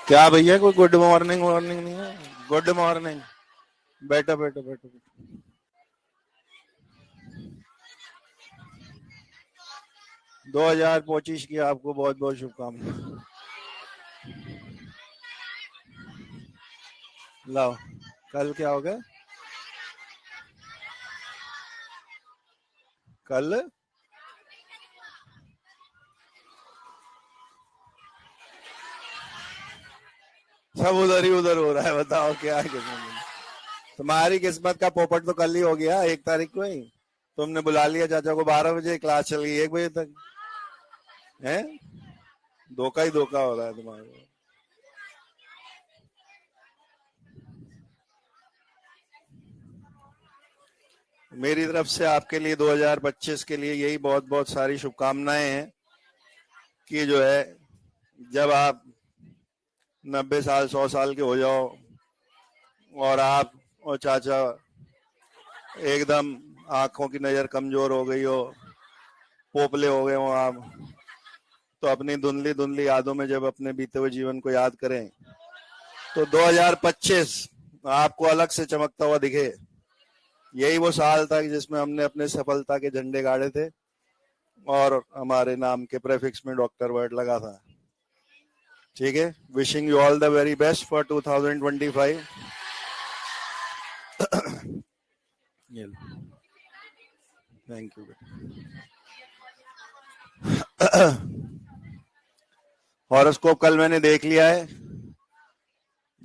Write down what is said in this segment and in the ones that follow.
क्या भैया, कोई गुड मॉर्निंग मॉर्निंग नहीं है? Good morning. बैठो बैठो बैठो बैठो। 2025 की आपको बहुत बहुत शुभकामनाएं। लाओ। कल क्या हो गया? कल सब उधर ही उधर हो रहा है। बताओ क्या है किस्मत? तुम्हारी किस्मत का पोपट तो कल ही हो गया, 1 तारीख को ही। तुमने बुला लिया चाचा को, 12 बजे क्लास चल गई 1 बजे तक। है धोखा ही धोखा हो रहा है तुम्हारा। मेरी तरफ से आपके लिए 2025 के लिए यही बहुत बहुत सारी शुभकामनाएं हैं कि जो है, जब आप 90 साल 100 साल के हो जाओ और आप और चाचा एकदम आंखों की नजर कमजोर हो गई हो, पोपले हो गए हो आप, तो अपनी धुंधली धुंधली यादों में जब अपने बीते हुए जीवन को याद करें तो 2025 आपको अलग से चमकता हुआ दिखे। यही वो साल था जिसमें हमने अपने सफलता के झंडे गाड़े थे और हमारे नाम के प्रेफिक्स में डॉक्टर वर्ड लगा था। ठीक है, wishing you all the very best for 2025। Thank you. Horoscope कल मैंने देख लिया है।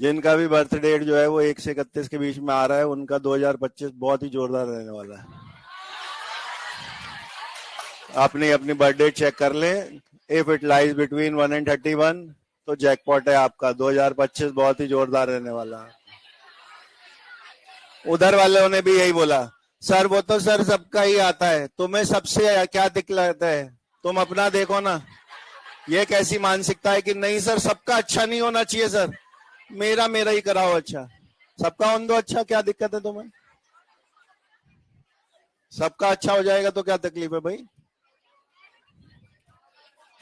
जिनका भी बर्थ डेट जो है वो 1 से 31 के बीच में आ रहा है, उनका 2025 बहुत ही जोरदार रहने वाला है। अपनी अपनी बर्थडे चेक कर लें। If it lies between 1 and 31 तो जैकपॉट है आपका। 2025 बहुत ही जोरदार रहने वाला है। उधर वालों ने भी यही बोला, सर वो तो सर सबका ही आता है, तुम्हें सबसे क्या दिक्कत है, तुम अपना देखो ना। ये कैसी मानसिकता है कि नहीं सर सबका अच्छा नहीं होना चाहिए, सर मेरा मेरा ही कराओ अच्छा। सबका होने दो अच्छा, क्या दिक्कत है तुम्हें? सबका अच्छा हो जाएगा तो क्या तकलीफ है भाई?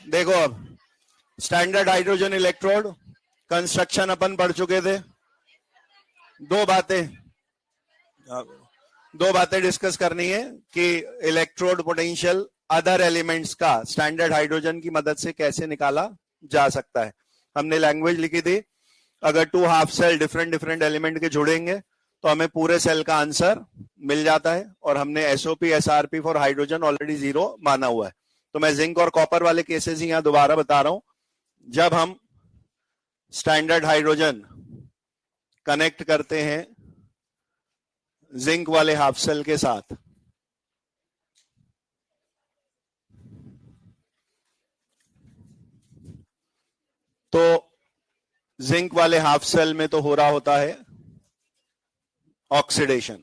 देखो, अब स्टैंडर्ड हाइड्रोजन इलेक्ट्रोड कंस्ट्रक्शन अपन पढ़ चुके थे। दो बातें दो बातें डिस्कस करनी है कि इलेक्ट्रोड पोटेंशियल अदर एलिमेंट्स का स्टैंडर्ड हाइड्रोजन की मदद से कैसे निकाला जा सकता है। हमने लैंग्वेज लिखी थी, अगर 2 half cell different different element के जुड़ेंगे तो हमें पूरे सेल का आंसर मिल जाता है। और हमने SOP SRP for hydrogen already 0 माना हुआ है। तो मैं जिंक और कॉपर वाले केसेस ही यहां दोबारा बता रहा हूं। जब हम स्टैंडर्ड हाइड्रोजन कनेक्ट करते हैं जिंक वाले हाफ सेल के साथ, तो जिंक वाले हाफ सेल में तो हो रहा होता है ऑक्सीडेशन।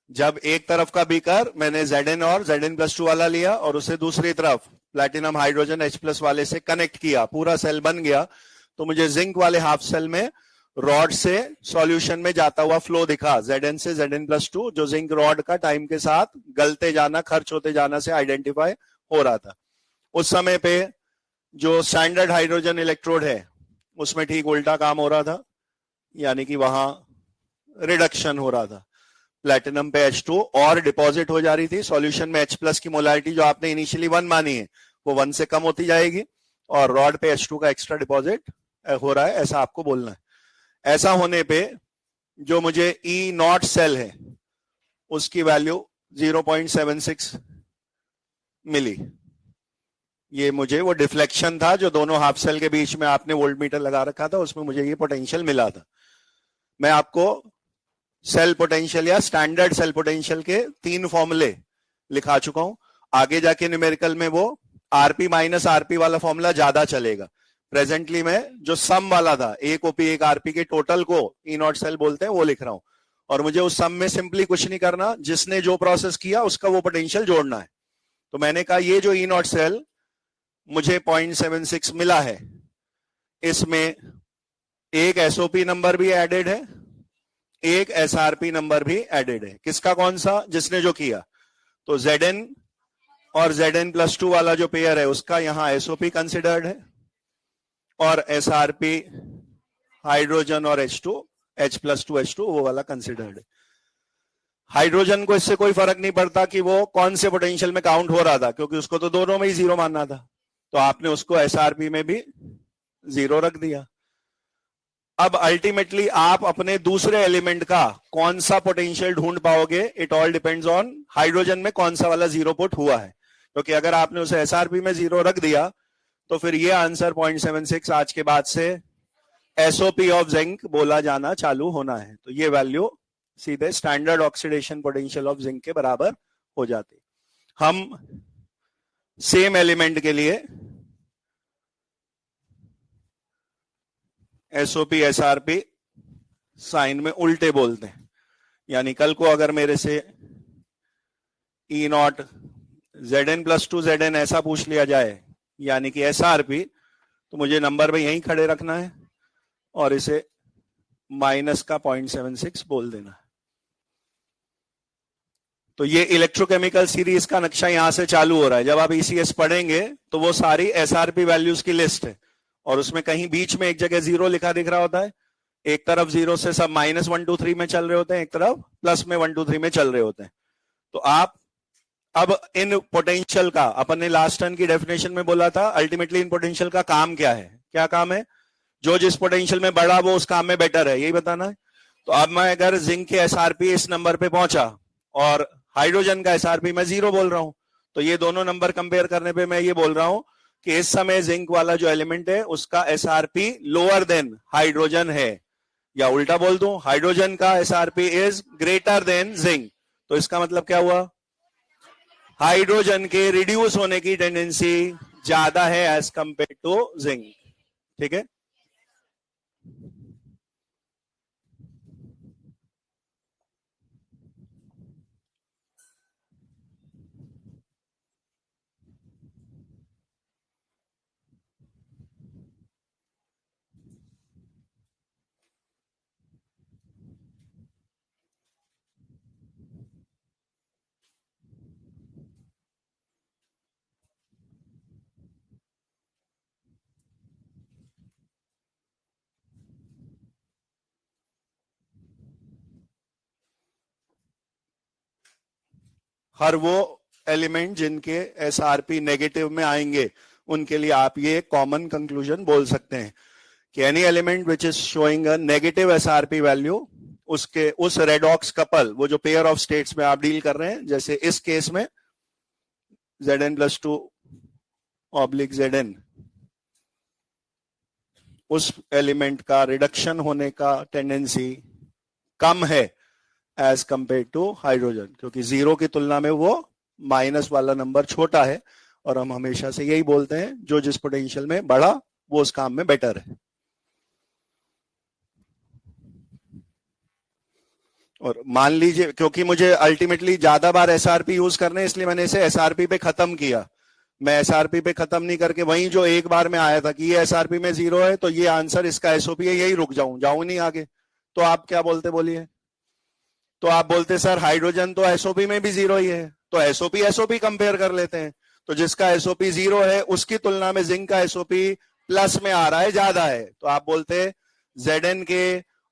जब एक तरफ का बीकर मैंने Zn और Zn+2 वाला लिया और उसे दूसरी तरफ प्लैटिनम हाइड्रोजन H+ वाले से कनेक्ट किया, पूरा सेल बन गया, तो मुझे जिंक वाले हाफ सेल में रॉड से सॉल्यूशन में जाता हुआ फ्लो दिखा, Zn से Zn+2, जो जिंक रॉड का टाइम के साथ गलते जाना, खर्च होते जाना से आइडेंटिफाई हो रहा था। उस समय पे जो स्टैंडर्ड हाइड्रोजन इलेक्ट्रोड है उसमें ठीक उल्टा काम हो रहा था, यानी कि वहां रिडक्शन हो रहा था। प्लैटिनम पे H2 और डिपॉजिट हो जा रही थी सॉल्यूशन में। H+ की मोलारिटी जो आपने इनिशियली 1 मानी है वो 1 से कम होती जाएगी और रॉड पे H2 का एक्स्ट्रा डिपॉजिट हो रहा है, ऐसा आपको बोलना है। ऐसा होने पे जो मुझे E0 सेल है उसकी वैल्यू 0.76 मिली। ये मुझे वो डिफ्लेक्शन था जो दोनों हाफ सेल के बीच में आपने वोल्टमीटर लगा रखा था, उसमें मुझे ये पोटेंशियल मिला था। मैं आपको सेल पोटेंशियल या स्टैंडर्ड सेल पोटेंशियल के 3 फॉर्मूले लिखा चुका हूं। आगे जाके न्यूमेरिकल में वो आरपी माइनस आरपी वाला फॉर्मूला ज्यादा चलेगा। प्रेजेंटली मैं जो सम वाला था, एक ओपी एक आरपी के टोटल को E0 सेल बोलते हैं, वो लिख रहा हूं। और मुझे उस सम में सिंपली कुछ नहीं करना, जिसने जो प्रोसेस किया उसका वो पोटेंशियल जोड़ना है। तो मैंने कहा ये जो E0 सेल मुझे 0.76 मिला है, इसमें एक एसओपी नंबर भी एडेड है, एक एसआरपी नंबर भी एडेड है। किसका कौन सा? जिसने जो किया। तो Zn और Zn+2 वाला जो पेयर है उसका यहां SOP कंसिडर्ड है, और SRP हाइड्रोजन और H+2H2 वो वाला कंसिडर्ड है। हाइड्रोजन को इससे कोई फर्क नहीं पड़ता कि वो कौन से पोटेंशियल में काउंट हो रहा था, क्योंकि उसको तो दोनों में ही 0 मानना था, तो आपने उसको SRP में भी 0 रख दिया। अब अल्टीमेटली आप अपने दूसरे एलिमेंट का कौन सा पोटेंशियल ढूंढ पाओगे, it all depends on hydrogen में कौन सा वाला 0 पुट हुआ है, क्योंकि अगर आपने उसे SRP में 0 रख दिया तो फिर ये आंसर 0.76 आज के बाद से SOP ऑफ जिंक बोला जाना चालू होना है। तो ये वैल्यू सीधे standard oxidation potential of zinc के बराबर हो जाती। हम सेम एलिमेंट के लिए SOP SRP साइन में उल्टे बोलते हैं, यानी कल को अगर मेरे से E0 Zn+2 Zn ऐसा पूछ लिया जाए यानी कि SRP, तो मुझे नंबर पे यहीं खड़े रखना है और इसे माइनस का 0.76 बोल देना है। तो ये इलेक्ट्रोकेमिकल सीरीज का नक्शा यहां से चालू हो रहा है। जब आप ECS पढ़ेंगे तो वो सारी SRP वैल्यूज की लिस्ट है, और उसमें कहीं बीच में एक जगह 0 लिखा दिख रहा होता है, एक तरफ 0 से सब -1 2 3 में चल रहे होते हैं, एक तरफ +1 2 3 में चल रहे होते हैं। तो आप अब इन पोटेंशियल का, अपन ने लास्ट टर्न की डेफिनेशन में बोला था, अल्टीमेटली इन पोटेंशियल का काम क्या है, क्या काम है, जो जिस पोटेंशियल में बढ़ा वो उस काम में बेटर है, यही बताना है। तो अब मैं अगर जिंक के SRP इस नंबर पे पहुंचा और हाइड्रोजन का SRP मैं 0 बोल रहा हूं, तो ये दोनों नंबर कंपेयर करने पे मैं ये बोल रहा हूं कि इस समय जिंक वाला जो एलिमेंट है उसका SRP लोअर देन हाइड्रोजन है, या उल्टा बोल दूं, हाइड्रोजन का SRP is greater than zinc. तो इसका मतलब क्या हुआ, हाइड्रोजन के रिड्यूस होने की टेंडेंसी ज्यादा है एज कंपेयर टू जिंक। ठीक है, हर वो एलिमेंट जिनके SRP नेगेटिव में आएंगे उनके लिए आप ये कॉमन कंक्लूजन बोल सकते हैं कि any element which is showing a negative SRP value, उसके उस रेडॉक्स कपल, वो जो पेयर ऑफ स्टेट्स में आप डील कर रहे हैं, जैसे इस केस में Zn+2 ऑब्लिक Zn, उस एलिमेंट का रिडक्शन होने का टेंडेंसी कम है एज कंपेयर टू हाइड्रोजन, क्योंकि 0 की तुलना में वो माइनस वाला नंबर छोटा है, और हम हमेशा से यही बोलते हैं जो जिस पोटेंशियल में बढ़ा वो उस काम में बेटर है। और मान लीजिए, क्योंकि मुझे अल्टीमेटली ज्यादा बार SRP यूज करने, इसलिए मैंने इसे SRP पे खत्म किया। मैं SRP पे खत्म नहीं करके वहीं जो एक बार में आया था कि ये SRP में 0 है तो ये आंसर इसका SOP है, यही रुक जाऊं नहीं आगे। तो आप क्या बोलते, बोलिए। तो आप बोलते सर हाइड्रोजन तो SOP में भी 0 ही है, तो SOP कंपेयर कर लेते हैं। तो जिसका SOP 0 है उसकी तुलना में जिंक का SOP प्लस में आ रहा है, ज्यादा है, तो आप बोलते Zn के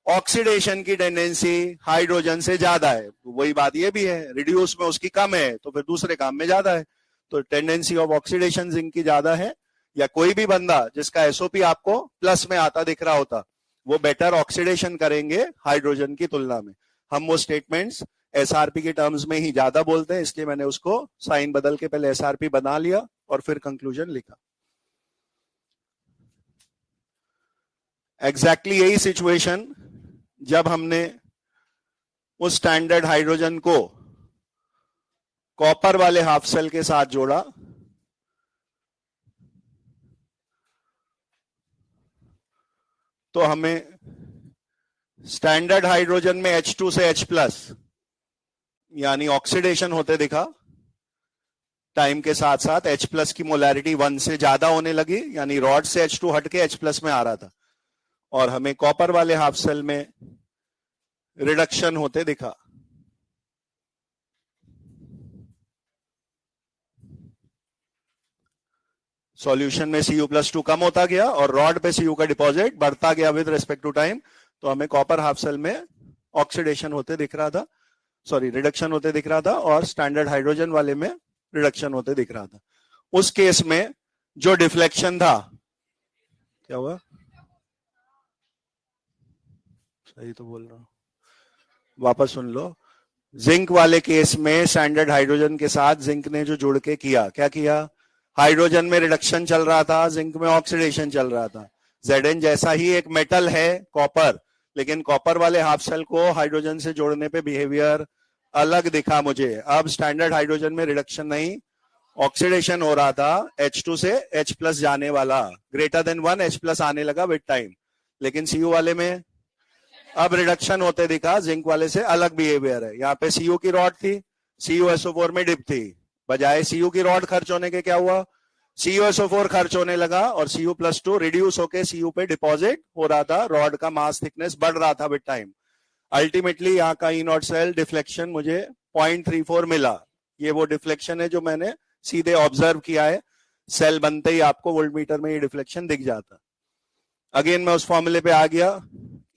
ऑक्सीडेशन की टेंडेंसी हाइड्रोजन से ज्यादा है। वही बात ये भी है, रिड्यूस में उसकी कम है तो फिर दूसरे काम में ज्यादा है, तो टेंडेंसी ऑफ ऑक्सीडेशन जिंक की ज्यादा है। या कोई भी बंदा जिसका SOP आपको प्लस में आता दिख रहा होता, वो बेटर ऑक्सीडेशन करेंगे हाइड्रोजन की तुलना में। हम वो स्टेटमेंट्स SRP के टर्म्स में ही ज्यादा बोलते हैं, इसलिए मैंने उसको साइन बदल के पहले SRP बना लिया और फिर कंक्लूजन लिखा। एग्जैक्टली यही सिचुएशन जब हमने उस स्टैंडर्ड हाइड्रोजन को कॉपर वाले हाफ सेल के साथ जोड़ा, तो हमें स्टैंडर्ड हाइड्रोजन में H2 से H+ यानी ऑक्सीडेशन होते दिखा। टाइम के साथ साथ H+ की मोलैरिटी 1 से ज्यादा होने लगी, यानी रॉड से H2 हट के H+ में आ रहा था, और हमें कॉपर वाले हाफ सेल में रिडक्शन होते दिखा। सॉल्यूशन में Cu+2 कम होता गया और रॉड पे Cu का डिपॉजिट बढ़ता गया विद रिस्पेक्ट टू टाइम। तो हमें कॉपर हाफ सेल में ऑक्सीडेशन होते दिख रहा था, सॉरी रिडक्शन होते दिख रहा था, और स्टैंडर्ड हाइड्रोजन वाले में रिडक्शन होते दिख रहा था। उस केस में जो डिफ्लेक्शन था, क्या हुआ, सही तो बोल रहा हूं, वापस सुन लो। जिंक वाले केस में स्टैंडर्ड हाइड्रोजन के साथ जिंक ने जो जुड़ के किया, क्या किया, हाइड्रोजन में रिडक्शन चल रहा था, जिंक में ऑक्सीडेशन चल रहा था। Zn जैसा ही एक मेटल है कॉपर, लेकिन कॉपर वाले हाफ सेल को हाइड्रोजन से जोड़ने पे बिहेवियर अलग दिखा मुझे। अब स्टैंडर्ड हाइड्रोजन में रिडक्शन नहीं, ऑक्सीडेशन हो रहा था, H2 से H+ जाने वाला, ग्रेटर देन 1 H+ आने लगा विद टाइम। लेकिन Cu वाले में अब रिडक्शन होते दिखा, जिंक वाले से अलग बिहेवियर है। यहाँ पे Cu की रॉड थी, CuSO4 में डिप थी, बजाय Cu की रॉड खर्च होने के क्या हुआ, CuSO4 खर्च होने लगा और Cu+2 रिड्यूस होके Cu पे डिपॉजिट हो रहा था, रॉड का मास थिकनेस बढ़ रहा था विद टाइम। अल्टीमेटली यहाँ का ई नॉट सेल डिफ्लेक्शन मुझे 0.34 मिला। ये वो डिफ्लेक्शन है जो मैंने सीधे ऑब्जर्व किया है, सेल बनते ही आपको वोल्टमीटर में ये डिफ्लेक्शन दिख जाता। अगेन मैं उस फॉर्मूले पे आ गया,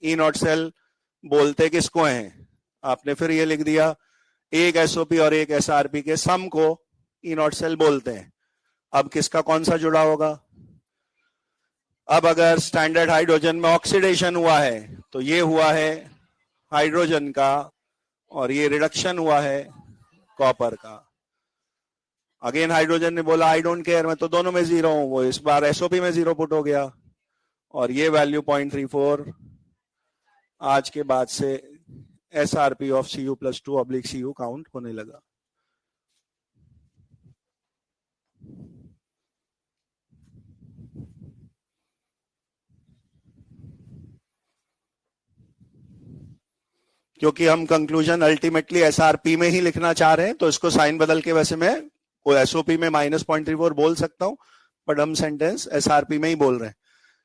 ई नॉट सेल बोलते किसको हैं, आपने फिर ये लिख दिया, एक एसओपी और एक एसआरपी के सम को ई नॉट सेल बोलते हैं। अब किसका कौन सा जुड़ा होगा, अब अगर स्टैंडर्ड हाइड्रोजन में ऑक्सीडेशन हुआ है तो ये हुआ है हाइड्रोजन का, और ये रिडक्शन हुआ है कॉपर का। अगेन हाइड्रोजन ने बोला आई डोंट केयर, मैं तो दोनों में जीरो हूं, वो इस बार एसओपी में जीरो पुट हो गया, और ये वैल्यू 0.34 आज के बाद से SRP ऑफ Cu+2/Cu काउंट होने लगा। क्योंकि हम कंक्लूजन अल्टीमेटली SRP में ही लिखना चाह रहे हैं, तो इसको साइन बदल के वैसे मैं को SOP में -0.34 बोल सकता हूं, बट हम सेंटेंस SRP में ही बोल रहे हैं।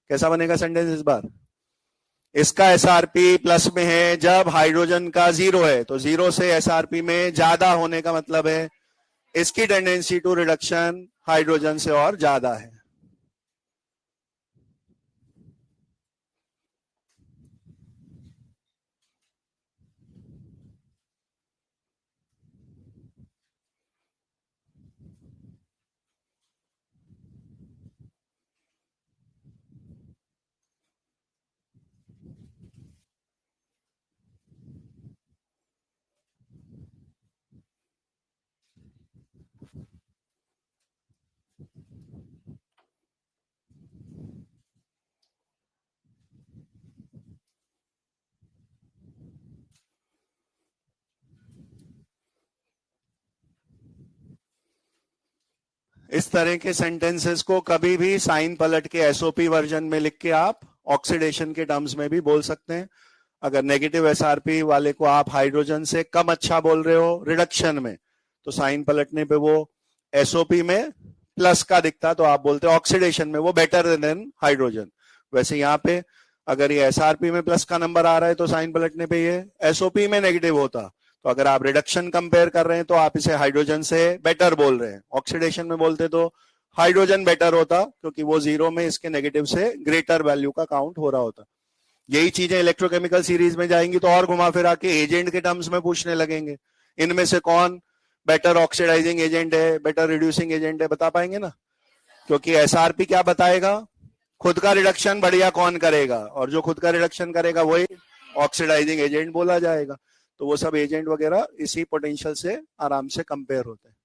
कैसा बनेगा सेंटेंस इस बार, इसका SRP प्लस में है जब हाइड्रोजन का जीरो है, तो जीरो से SRP में ज्यादा होने का मतलब है इसकी टेंडेंसी टू रिडक्शन हाइड्रोजन से और ज्यादा है। इस तरह के सेंटेंसेस को कभी भी साइन पलट के एसओपी वर्जन में लिख के आप ऑक्सीडेशन के टर्म्स में भी बोल सकते हैं। अगर नेगेटिव एसआरपी वाले को आप हाइड्रोजन से कम अच्छा बोल रहे हो रिडक्शन में, तो साइन पलटने पे वो एसओपी में प्लस का दिखता, तो आप बोलते ऑक्सीडेशन में वो बेटर देन हाइड्रोजन। वैसे यहाँ पे अगर ये एसआरपी में प्लस का नंबर आ रहा है तो साइन पलटने पे ये एसओपी में नेगेटिव होता। तो अगर आप रिडक्शन कंपेयर कर रहे हैं तो आप इसे हाइड्रोजन से बेटर बोल रहे हैं, ऑक्सीडेशन में बोलते तो हाइड्रोजन बेटर होता, क्योंकि वो जीरो में इसके नेगेटिव से ग्रेटर वैल्यू का काउंट हो रहा होता। यही चीजें इलेक्ट्रोकेमिकल सीरीज में जाएंगी तो और घुमा फिरा के एजेंट के टर्म्स में पूछने लगेंगे, इनमें से कौन बेटर ऑक्सीडाइजिंग एजेंट है, बेटर रिड्यूसिंग एजेंट है, बता पाएंगे ना, क्योंकि एसआरपी क्या बताएगा, खुद का रिडक्शन बढ़िया कौन करेगा, और जो खुद का रिडक्शन करेगा वही ऑक्सीडाइजिंग एजेंट बोला जाएगा। तो वो सब एजेंट वगैरह इसी पोटेंशियल से आराम से कंपेयर होते हैं।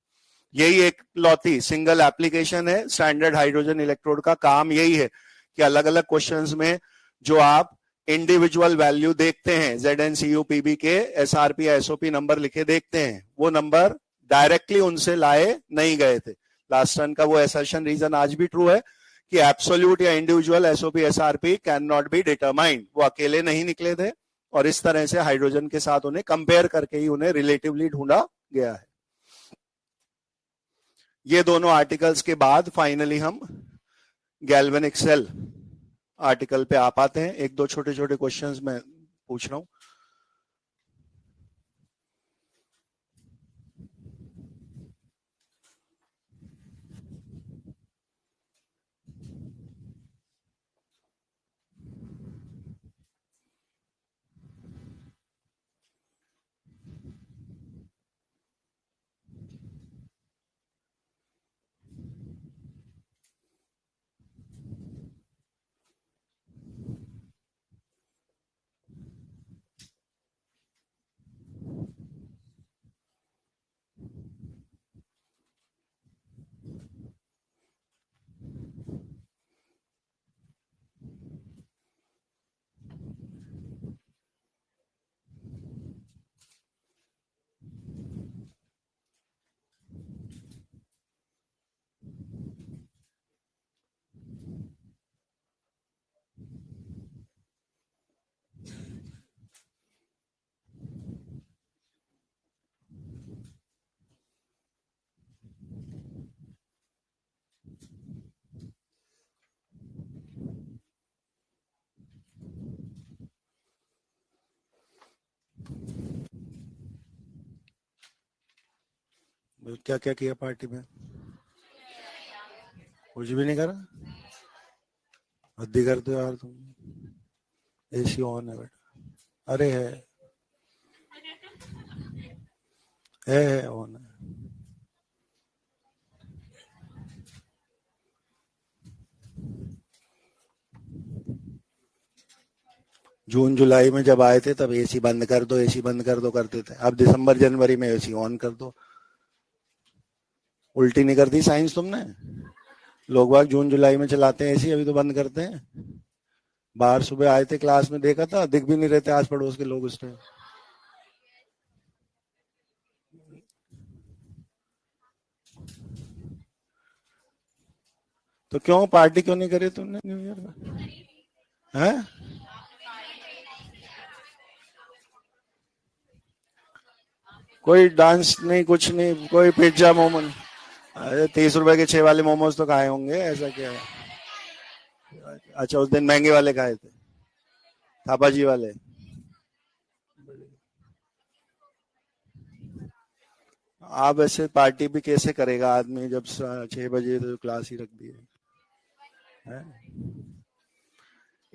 यही एक लौती सिंगल एप्लीकेशन है स्टैंडर्ड हाइड्रोजन इलेक्ट्रोड का, काम यही है कि अलग अलग क्वेश्चंस में जो आप इंडिविजुअल वैल्यू देखते हैं ZnCuPb के SRP या SOP नंबर लिखे देखते हैं, वो नंबर डायरेक्टली उनसे लाए नहीं गए थे। लास्ट टर्न का वो एसर्शन रीजन आज भी ट्रू है कि एब्सोल्यूट या individual SOP SRP can not be determined, वो अकेले नहीं निकले थे, और इस तरह से हाइड्रोजन के साथ उन्हें कंपेयर करके ही उन्हें रिलेटिवली ढूंढा गया है। ये दोनों आर्टिकल्स के बाद फाइनली हम गैल्वेनिक सेल आर्टिकल पे आ पाते हैं। एक दो छोटे छोटे क्वेश्चंस मैं पूछ रहा हूं। क्या क्या किया पार्टी में? कुछ भी नहीं करा। हद्दी करते हो यार तुम। एसी ऑन है बेटा। अरे है ऑन है। जून जुलाई में जब आए थे तब एसी बंद कर दो, एसी बंद कर दो करते थे। अब दिसंबर जनवरी में एसी ऑन कर दो। उल्टी नहीं कर दी साइंस तुमने? लोग बाग जून जुलाई में चलाते हैं एसी, अभी तो बंद करते हैं। बाहर सुबह आए थे, क्लास में देखा था, दिख भी नहीं रहते आस पड़ोस के लोग उस टाइम। तो क्यों पार्टी क्यों नहीं करी तुमने न्यू ईयर में? हैं? कोई डांस नहीं, कुछ नहीं, कोई पिज्जा मोमो नहीं। अरे 30 रुपए के 6 वाले मोमोज तो खाए होंगे, ऐसा क्या है? अच्छा, उस दिन महंगे वाले खाए थे, थापा जी वाले। आप ऐसे पार्टी भी कैसे करेगा आदमी जब 6 बजे तो क्लास ही रख दी है?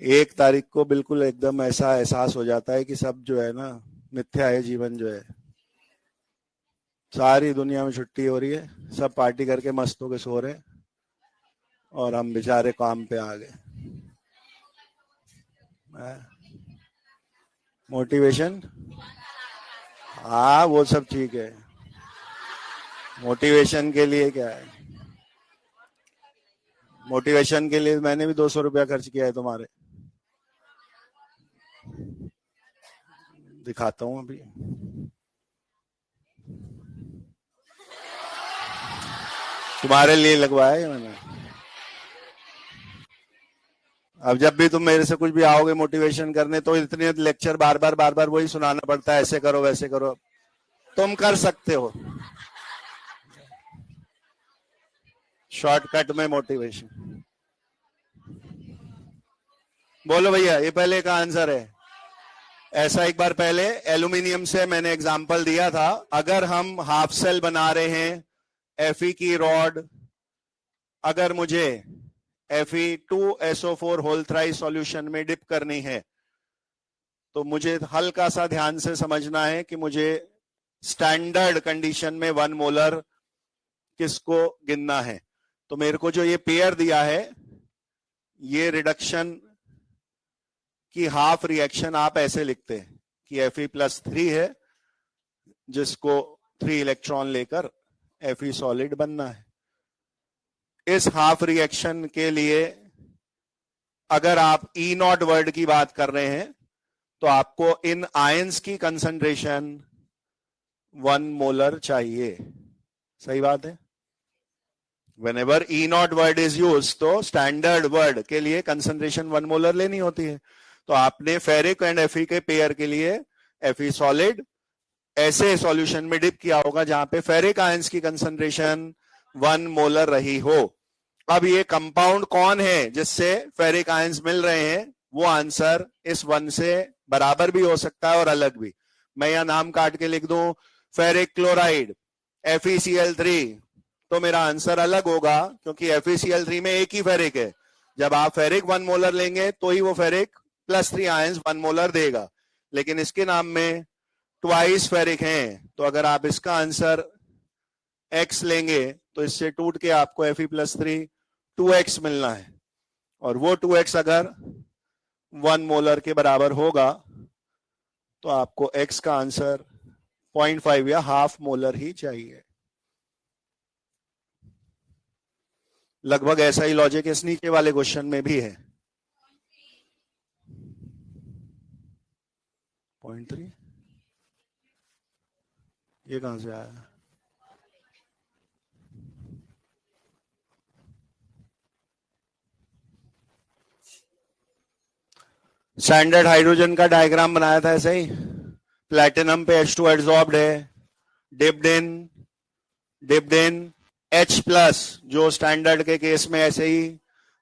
1 तारीख को बिल्कुल एकदम ऐसा एहसास हो जाता है कि सब जो है ना, मिथ्या है जीवन जो है। सारी दुनिया में छुट्टी हो रही है, सब पार्टी करके मस्त होके सो रहे हैं, और हम बेचारे काम पे आ गए। मोटिवेशन, हाँ वो सब ठीक है। मोटिवेशन के लिए क्या है? मोटिवेशन के लिए मैंने भी 200 रुपया खर्च किया है तुम्हारे। दिखाता हूँ अभी। तुम्हारे लिए लगवाया है मैंने। अब जब भी तुम मेरे से कुछ भी आओगे मोटिवेशन करने, तो इतने लेक्चर बार बार वही सुनाना पड़ता है, ऐसे करो वैसे करो। तुम कर सकते हो शॉर्टकट में मोटिवेशन। बोलो भैया, ये पहले का आंसर है। ऐसा एक बार पहले एल्यूमिनियम से मैंने एग्जांपल दिया था। अगर हम हाफ सेल बना रहे हैं, Fe की रॉड, अगर मुझे Fe2SO4 होल थ्राइस सॉल्यूशन में डिप करनी है, तो मुझे हल्का सा ध्यान से समझना है कि मुझे स्टैंडर्ड कंडीशन में 1 मोलर किसको गिनना है। तो मेरे को जो ये पेयर दिया है, ये रिडक्शन की हाफ रिएक्शन आप ऐसे लिखते हैं कि Fe+3 है, जिसको 3 इलेक्ट्रॉन लेकर Fe सॉलिड बनना है। इस हाफ रिएक्शन के लिए अगर आप E0 वर्ड की बात कर रहे हैं, तो आपको इन आयंस की कंसंट्रेशन 1 मोलर चाहिए। सही बात है। Whenever E0 word is use, तो स्टैंडर्ड वर्ड के लिए कंसंट्रेशन 1 मोलर लेनी होती है। तो आपने फेरिक एंड Fe के पेयर के लिए Fe सॉलिड ऐसे सॉल्यूशन में डिप किया होगा जहां पे फेरिक आयंस की कंसंट्रेशन 1 मोलर रही हो। अब ये कंपाउंड कौन है जिससे फेरिक आयंस मिल रहे हैं, वो आंसर इस 1 से बराबर भी हो सकता है और अलग भी। मैं यहां नाम काट के लिख दूं फेरिक क्लोराइड FeCl3, तो मेरा आंसर अलग होगा, क्योंकि FeCl3 में एक ही फेरिक है। जब आप फेरिक 1 मोलर लेंगे तो ही वो फेरिक +3 आयंस 1 मोलर देगा, लेकिन इसके नाम में ट्वाइस फेरिक हैं। तो अगर आप इसका आंसर X लेंगे, तो इससे टूट के आपको Fe+3 2x मिलना है, और वो 2x अगर 1 मोलर के बराबर होगा, तो आपको X का आंसर 0.5 या हाफ मोलर ही चाहिए। लगभग ऐसा ही लॉजिक इस नीचे वाले क्वेश्चन में भी है। 0.3 ये कहां से आया? स्टैंडर्ड हाइड्रोजन का डायग्राम बनाया था ऐसे ही। प्लैटिनम पे H2 एड्सॉर्ब्ड है, डिप्ड इन H+, जो स्टैंडर्ड के केस में ऐसे ही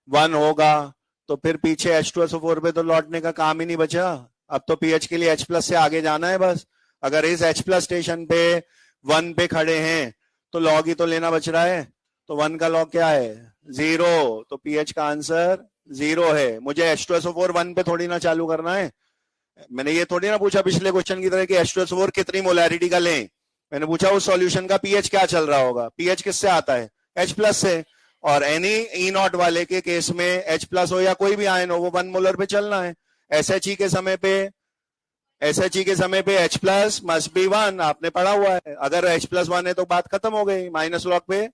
1 होगा। तो फिर पीछे H2SO4 पे तो लौटने का काम ही नहीं बचा। अब तो pH के लिए H+ से आगे जाना है बस। अगर इस H+ स्टेशन पे 1 पे खड़े हैं, तो लॉग ही तो लेना बच रहा है, तो 1 का लॉग क्या है 0, तो पीएच का आंसर 0 है। मुझे H2SO4 1 पे थोड़ी ना चालू करना है, मैंने ये थोड़ी ना पूछा पिछले क्वेश्चन की तरह कि H2SO4 कितनी मोलैरिटी का लें, मैंने पूछा उस सॉल्यूशन का पीएच क्या चल रहा होगा। पीएच किससे आता है H प्लस से, और एनी ई नॉट वाले के केस में H प्लस हो या कोई भी आयन हो वो 1 मोलर पे चलना है। SHE के समय पे H प्लस मस्ट बी 1, आपने पढ़ा हुआ है, अगर H प्लस 1 है तो बात खत्म हो गई, माइनस लॉग पे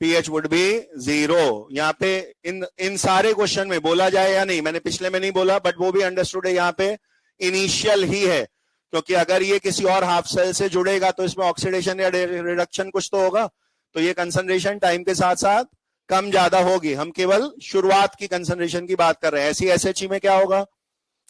पीएच वुड बी 0। यहाँ पे इन सारे क्वेश्चन में बोला जाए या नहीं, मैंने पिछले में नहीं बोला बट वो भी अंडरस्टूड है, यहाँ पे इनिशियल ही है, क्योंकि अगर ये किसी और हाफ सेल से जुड़ेगा तो इसमें ऑक्सीडेशन या रिडक्शन कुछ तो होगा, तो ये कंसंट्रेशन टाइम के साथ साथ कम ज्यादा होगी। हम केवल शुरुआत की कंसंट्रेशन की बात कर रहे हैं। ऐसी एसएचई में क्या होगा,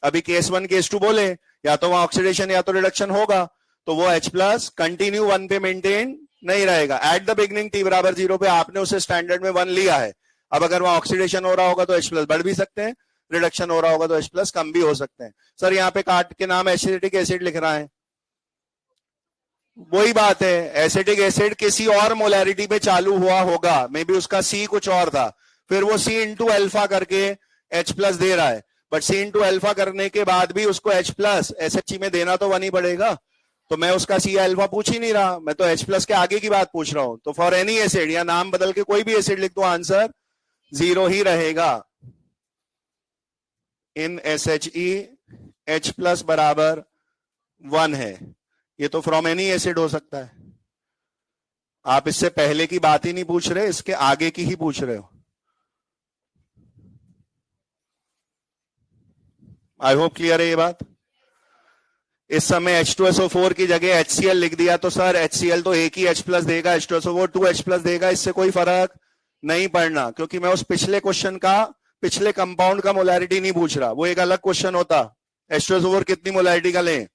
अभी केस 1 केस 2 बोले, या तो वहां ऑक्सीडेशन या तो रिडक्शन होगा, तो वो H प्लस कंटिन्यू 1 पे मेंटेन नहीं रहेगा। एट द बिगनिंग T बराबर 0 पे आपने उसे स्टैंडर्ड में 1 लिया है, अब अगर वहां ऑक्सीडेशन हो रहा होगा तो H प्लस बढ़ भी सकते हैं, रिडक्शन हो रहा होगा तो H प्लस कम भी हो सकते हैं। सर यहाँ पे काट के नाम एसिटिक एसिड लिख रहा है, वही बात है, एसिटिक एसिड किसी और मोलैरिटी पे चालू हुआ होगा, मे बी उसका C कुछ और था, फिर वो C इंटू अल्फा करके H प्लस दे रहा है, बट C इंटू अल्फा करने के बाद भी उसको H प्लस SHE में देना तो 1 ही पड़ेगा, तो मैं उसका C अल्फा पूछ ही नहीं रहा, मैं तो H प्लस के आगे की बात पूछ रहा हूं। तो फॉर एनी एसिड या नाम बदल के कोई भी एसिड लिख दो, आंसर 0 ही रहेगा। इन SHE H प्लस बराबर 1 है, ये तो फ्रॉम एनी एसिड हो सकता है, आप इससे पहले की बात ही नहीं पूछ रहे, इसके आगे की ही पूछ रहे हो। आई होप क्लियर है ये बात। इस समय H2SO4 की जगह HCl लिख दिया तो सर HCl तो एक ही H प्लस देगा, H2SO4 2 H प्लस देगा, इससे कोई फर्क नहीं पड़ना, क्योंकि मैं उस पिछले क्वेश्चन का, पिछले कंपाउंड का मोलैरिटी नहीं पूछ रहा, वो एक अलग क्वेश्चन होता, H2SO4 कितनी मोलैरिटी का लें,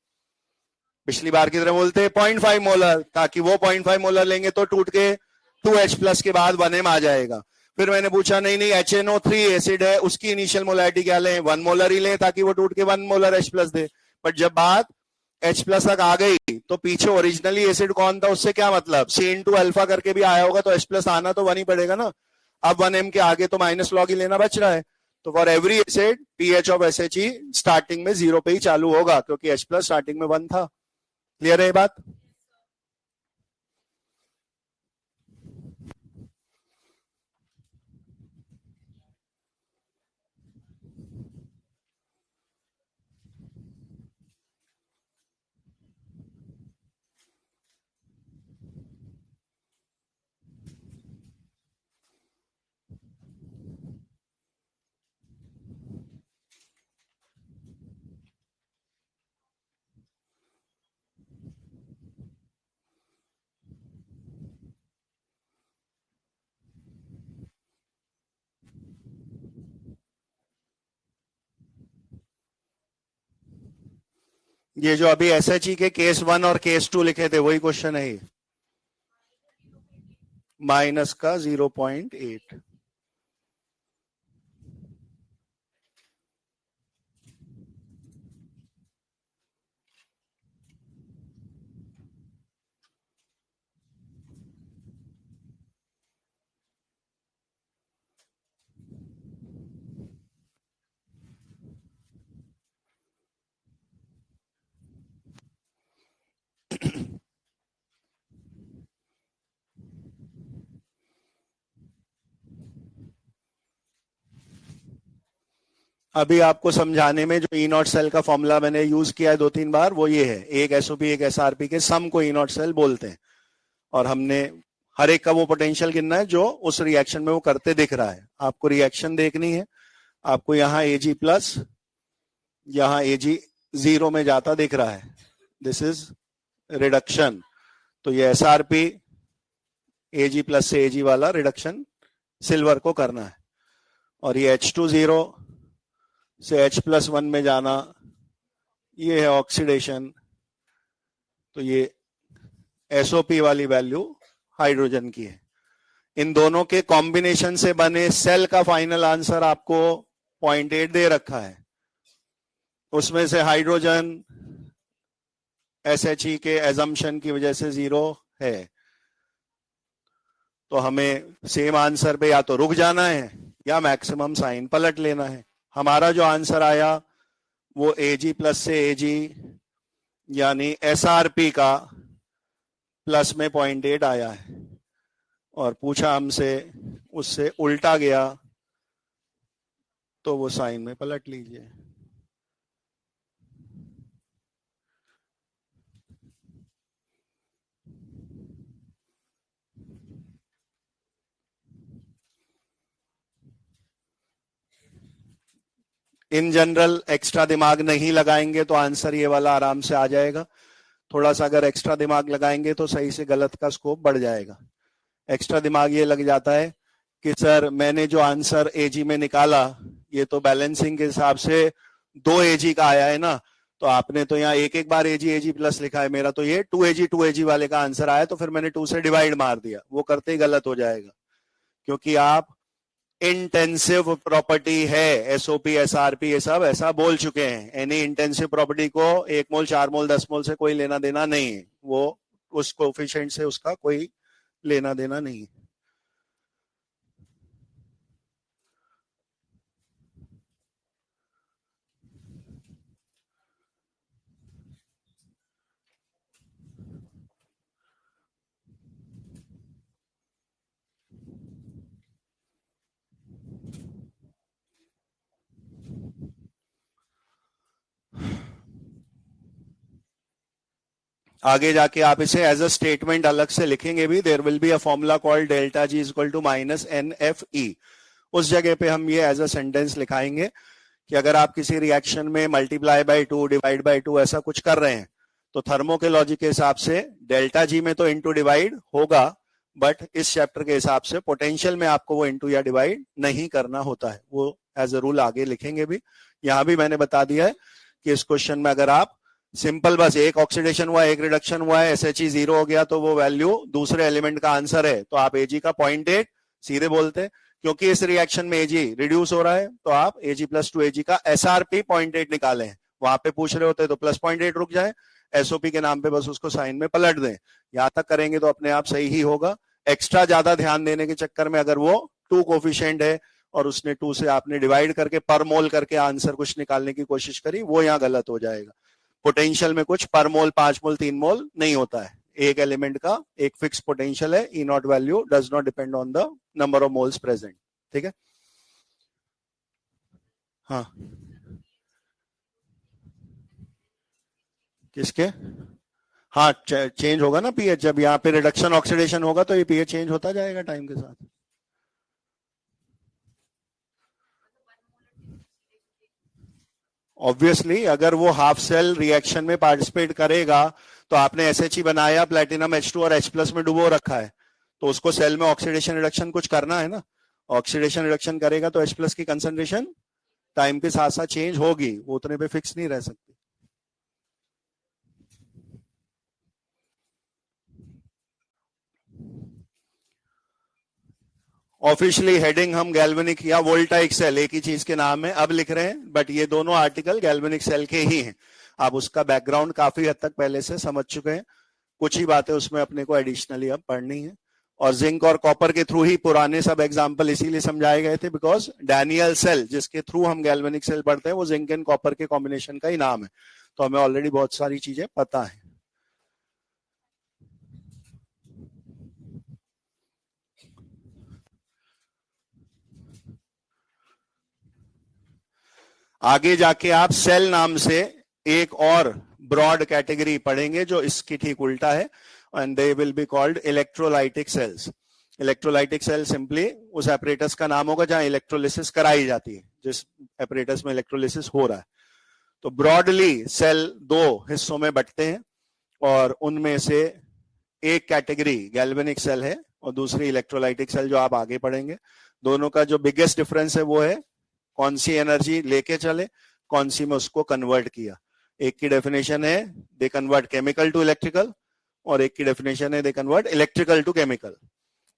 पिछली बार की तरह बोलते 0.5 मोलर, ताकि वो 0.5 मोलर लेंगे तो टूट के 2H प्लस के बाद 1M आ जाएगा। फिर मैंने पूछा नहीं नहीं HNO3 एसिड है, उसकी इनिशियल मोलैरिटी क्या लें, 1 मोलर ही लें ताकि वो टूट के 1 molar H plus they. But जब बात H प्लस तक आ गई तो पीछे ओरिजिनली एसिड कौन था उससे क्या मतलब, C इंटू अल्फा करके भी आया होगा तो H प्लस आना तो 1 ही पड़ेगा ना, अब 1M के आगे तो माइनस लॉग ही लेना बच रहा है, तो for every acid pH of SHE starting में 0 पे ही चालू होगा, क्योंकि H प्लस स्टार्टिंग में 1 था। क्लियर है ये बात। ये जो अभी SHE के केस 1 और केस 2 लिखे थे वही क्वेश्चन है, माइनस का 0.8। अभी आपको समझाने में जो ई नॉट सेल का फॉर्मूला मैंने यूज किया है 2-3 बार, वो ये है, एक एसओपी एक एसआरपी के सम को ई नॉट सेल बोलते हैं, और हमने हर एक का वो पोटेंशियल गिनना है जो उस रिएक्शन में वो करते दिख रहा है। आपको रिएक्शन देखनी है, आपको यहाँ Ag प्लस, यहाँ Ag 0 में जाता दिख रहा है, दिस इज रिडक्शन, तो ये एसआरपी Ag प्लस से Ag वाला रिडक्शन सिल्वर को करना है, और ये H20 से H प्लस 1 में जाना, ये है ऑक्सीडेशन, तो ये एसओपी वाली वैल्यू हाइड्रोजन की है। इन दोनों के कॉम्बिनेशन से बने सेल का फाइनल आंसर आपको 0.8 दे रखा है, उसमें से हाइड्रोजन SHE के एजम्पशन की वजह से 0 है, तो हमें सेम आंसर पे या तो रुक जाना है या मैक्सिमम साइन पलट लेना है। हमारा जो आंसर आया वो एजी प्लस से एजी यानी एसआरपी का प्लस में 0.8 आया है, और पूछा हमसे उससे उल्टा गया तो वो साइन में पलट लीजिए। इन जनरल एक्स्ट्रा दिमाग नहीं लगाएंगे तो आंसर ये वाला आराम से आ जाएगा। थोड़ा सा अगर एक्स्ट्रा दिमाग लगाएंगे तो सही से गलत का स्कोप बढ़ जाएगा। एक्स्ट्रा दिमाग ये लग जाता है कि सर मैंने जो आंसर एजी में निकाला ये तो बैलेंसिंग के हिसाब से 2 एजी का आया है ना, तो आपने तो यहाँ एक बार एजी प्लस लिखा है, मेरा तो ये 2 एजी वाले का आंसर आया, तो फिर मैंने 2 से डिवाइड मार दिया। वो करते ही गलत हो जाएगा, क्योंकि आप इंटेंसिव प्रॉपर्टी है एसओपी एसआरपी ये सब ऐसा बोल चुके हैं। एनी इंटेंसिव प्रॉपर्टी को 1 मोल 4 मोल 10 मोल से कोई लेना देना नहीं है, वो उस कोएफिशिएंट से उसका कोई लेना देना नहीं है। आगे जाके आप इसे एज अ स्टेटमेंट अलग से लिखेंगे भी, there will be a formula called delta G is equal to minus n F E. उस जगह पे हम ये एज अ सेंटेंस लिखाएंगे कि अगर आप किसी रिएक्शन में मल्टीप्लाई बाय 2 डिवाइड बाय 2 ऐसा कुछ कर रहे हैं तो थर्मो के लॉजिक के हिसाब से डेल्टा जी में तो इंटू डिवाइड होगा, बट इस चैप्टर के हिसाब से पोटेंशियल में आपको वो इंटू या डिवाइड नहीं करना होता है। वो एज अ रूल आगे लिखेंगे भी। यहां भी मैंने बता दिया है कि इस क्वेश्चन में अगर आप सिंपल बस एक ऑक्सीडेशन हुआ एक रिडक्शन हुआ है, एसएचई 0 हो गया तो वो वैल्यू दूसरे एलिमेंट का आंसर है, तो आप एजी का 0.8 सीधे बोलते, क्योंकि इस रिएक्शन में एजी रिड्यूस हो रहा है तो आप एजी प्लस 2 एजी का एसआरपी 0.8 निकाले हैं। वहां पे पूछ रहे होते तो प्लस 0.8 रुक जाए, एसओपी के नाम पे बस उसको साइन में पलट दें। यहां तक करेंगे तो अपने आप सही ही होगा। एक्स्ट्रा ज्यादा ध्यान देने के चक्कर में अगर वो 2 कोफिशिएंट है और उसने 2 से आपने डिवाइड करके पर मोल करके आंसर कुछ निकालने की कोशिश करी, वो यहाँ गलत हो जाएगा। पोटेंशियल में कुछ पर मोल 5 मोल 3 मोल नहीं होता है, एक एलिमेंट का एक फिक्स पोटेंशियल है। E naught value does not depend on the number of moles present. ठीक है, हाँ किसके, हाँ चेंज होगा ना पीएच, जब यहाँ पे रिडक्शन ऑक्सीडेशन होगा तो ये पीएच चेंज होता जाएगा टाइम के साथ। ऑब्वियसली अगर वो हाफ सेल रिएक्शन में पार्टिसिपेट करेगा तो आपने एसएचई बनाया, प्लेटिनम H2 और H+ में डुबो रखा है, तो उसको सेल में ऑक्सीडेशन रिडक्शन कुछ करना है ना। ऑक्सीडेशन रिडक्शन करेगा तो H+ की कंसंट्रेशन टाइम के साथ साथ चेंज होगी, वो उतने पे फिक्स नहीं रह सकती। ऑफिशियली हेडिंग हम गैल्वेनिक या वोल्टाइक सेल एक ही चीज के नाम है अब लिख रहे हैं, बट ये दोनों आर्टिकल गैल्वेनिक सेल के ही हैं। आप उसका बैकग्राउंड काफी हद तक पहले से समझ चुके हैं, कुछ ही बातें उसमें अपने को एडिशनली अब पढ़नी है। और जिंक और कॉपर के थ्रू ही पुराने सब एग्जाम्पल इसीलिए समझाए गए थे बिकॉज डैनियल सेल जिसके थ्रू हम गैल्वेनिक सेल पढ़ते हैं वो जिंक एंड कॉपर के कॉम्बिनेशन का ही नाम है, तो हमें ऑलरेडी बहुत सारी चीजें पता है। आगे जाके आप सेल नाम से एक और ब्रॉड कैटेगरी पढ़ेंगे जो इसकी ठीक उल्टा है, and they will be called electrolytic cells. Electrolytic cell simply उस एपरेटस का नाम होगा जहां इलेक्ट्रोलिसिस कराई जाती है, जिस एपरेटस में इलेक्ट्रोलिसिस हो रहा है। तो ब्रॉडली सेल 2 हिस्सों में बंटते हैं और उनमें से एक कैटेगरी गैल्वेनिक सेल है और दूसरी इलेक्ट्रोलाइटिक सेल जो आप आगे पढ़ेंगे। दोनों का जो बिगेस्ट डिफरेंस है वो है कौन सी एनर्जी लेके चले, कौन सी में उसको कन्वर्ट किया। एक की डेफिनेशन है they convert chemical to electrical और एक की डेफिनेशन है they convert electrical to chemical.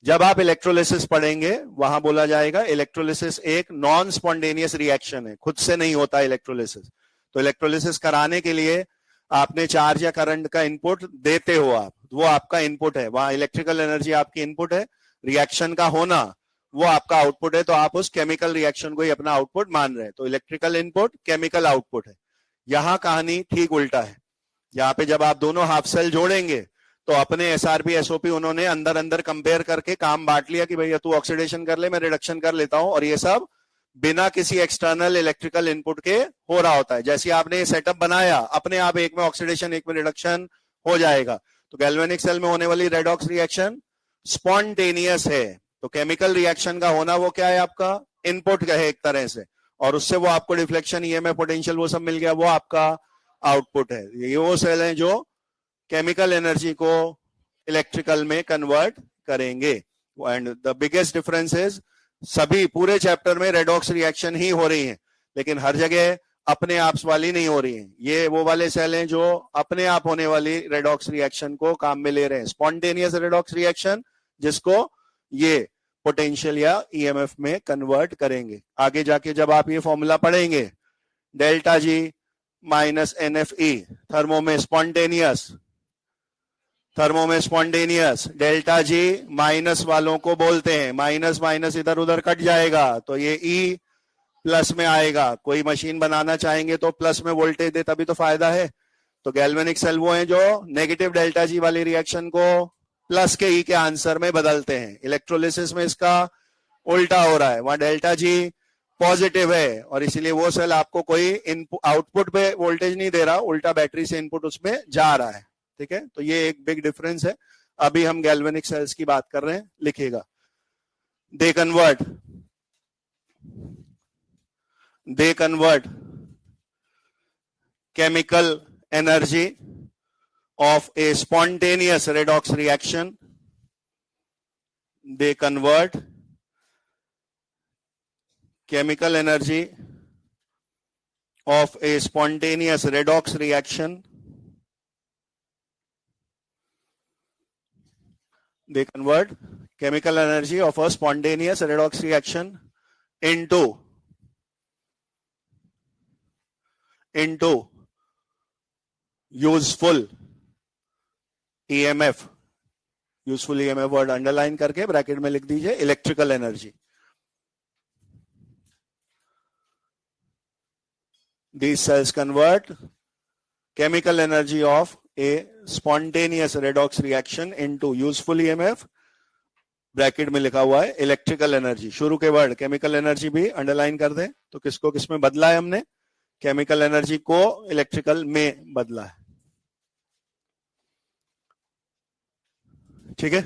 जब आप इलेक्ट्रोलिसिस पढ़ेंगे वहां बोला जाएगा इलेक्ट्रोलिसिस एक नॉन स्पॉन्टेनियस रिएक्शन है, खुद से नहीं होता इलेक्ट्रोलिसिस। तो इलेक्ट्रोलिसिस कराने के लिए आपने चार्ज या करंट का इनपुट देते हो आप, वो आपका इनपुट है, वहां इलेक्ट्रिकल एनर्जी आपकी इनपुट है। रिएक्शन का होना वो आपका आउटपुट है, तो आप उस केमिकल रिएक्शन को ही अपना आउटपुट मान रहे हैं। तो इलेक्ट्रिकल इनपुट केमिकल आउटपुट है। यहां कहानी ठीक उल्टा है। यहाँ पे जब आप दोनों हाफ सेल जोड़ेंगे तो अपने एसआरपी एसओपी उन्होंने अंदर अंदर कंपेयर करके काम बांट लिया कि भैया तू ऑक्सीडेशन कर ले, मैं रिडक्शन कर लेता हूं, और ये सब बिना किसी एक्सटर्नल इलेक्ट्रिकल इनपुट के हो रहा होता है। जैसे आपने ये सेटअप बनाया, अपने आप एक में ऑक्सीडेशन एक में रिडक्शन हो जाएगा। तो गैल्वेनिक सेल में होने वाली रेडॉक्स रिएक्शन स्पॉन्टेनियस है। तो केमिकल रिएक्शन का होना वो क्या है, आपका इनपुट है एक तरह से, और उससे वो आपको डिफ्लेक्शन ईएमएफ पोटेंशियल वो सब मिल गया, वो आपका आउटपुट है। ये वो सेल हैं जो केमिकल एनर्जी को इलेक्ट्रिकल में कन्वर्ट करेंगे। And the biggest difference is सभी पूरे चैप्टर में रेडॉक्स रिएक्शन ही हो रही है, लेकिन हर जगह अपने आप वाली नहीं हो रही है। ये वो वाले सेल हैं जो अपने आप होने वाली रेडॉक्स रिएक्शन को काम में ले रहे हैं, स्पॉन्टेनियस रेडॉक्स रिएक्शन, जिसको ये पोटेंशियल या ईएमएफ में कन्वर्ट करेंगे। आगे जाके जब आप ये फॉर्मूला पढ़ेंगे, delta G minus NFE thermo में स्पॉन्टेनियस, थर्मो में स्पॉन्टेनियस, डेल्टा जी माइनस वालों को बोलते हैं, माइनस माइनस इधर उधर कट जाएगा तो ये ई प्लस में आएगा। कोई मशीन बनाना चाहेंगे तो प्लस में वोल्टेज दे तभी तो फायदा है। तो गैल्वेनिक सेल वो हैं जो नेगेटिव डेल्टा जी वाली रिएक्शन को प्लस के ई के आंसर में बदलते हैं। इलेक्ट्रोलिसिस में इसका उल्टा हो रहा है, वहां डेल्टा जी पॉजिटिव है और इसीलिए वो सेल आपको कोई आउटपुट पे वोल्टेज नहीं दे रहा, उल्टा बैटरी से इनपुट उसमें जा रहा है। ठीक है, तो ये एक बिग डिफरेंस है। अभी हम गैल्वेनिक सेल्स की बात कर रहे हैं, लिखिएगा। They convert chemical energy of a spontaneous redox reaction. They convert chemical energy of a spontaneous redox reaction. They convert chemical energy of a spontaneous redox reaction into useful EMF. Useful EMF word underline करके bracket में लिख दीजिए, electrical energy. These cells convert chemical energy of a spontaneous redox reaction into useful EMF, bracket में लिखा हुआ है electrical energy. शुरू के वर्ड केमिकल एनर्जी भी अंडरलाइन कर दें। तो किसको किसमें बदला है हमने, केमिकल एनर्जी को इलेक्ट्रिकल में बदला है। ठीक है,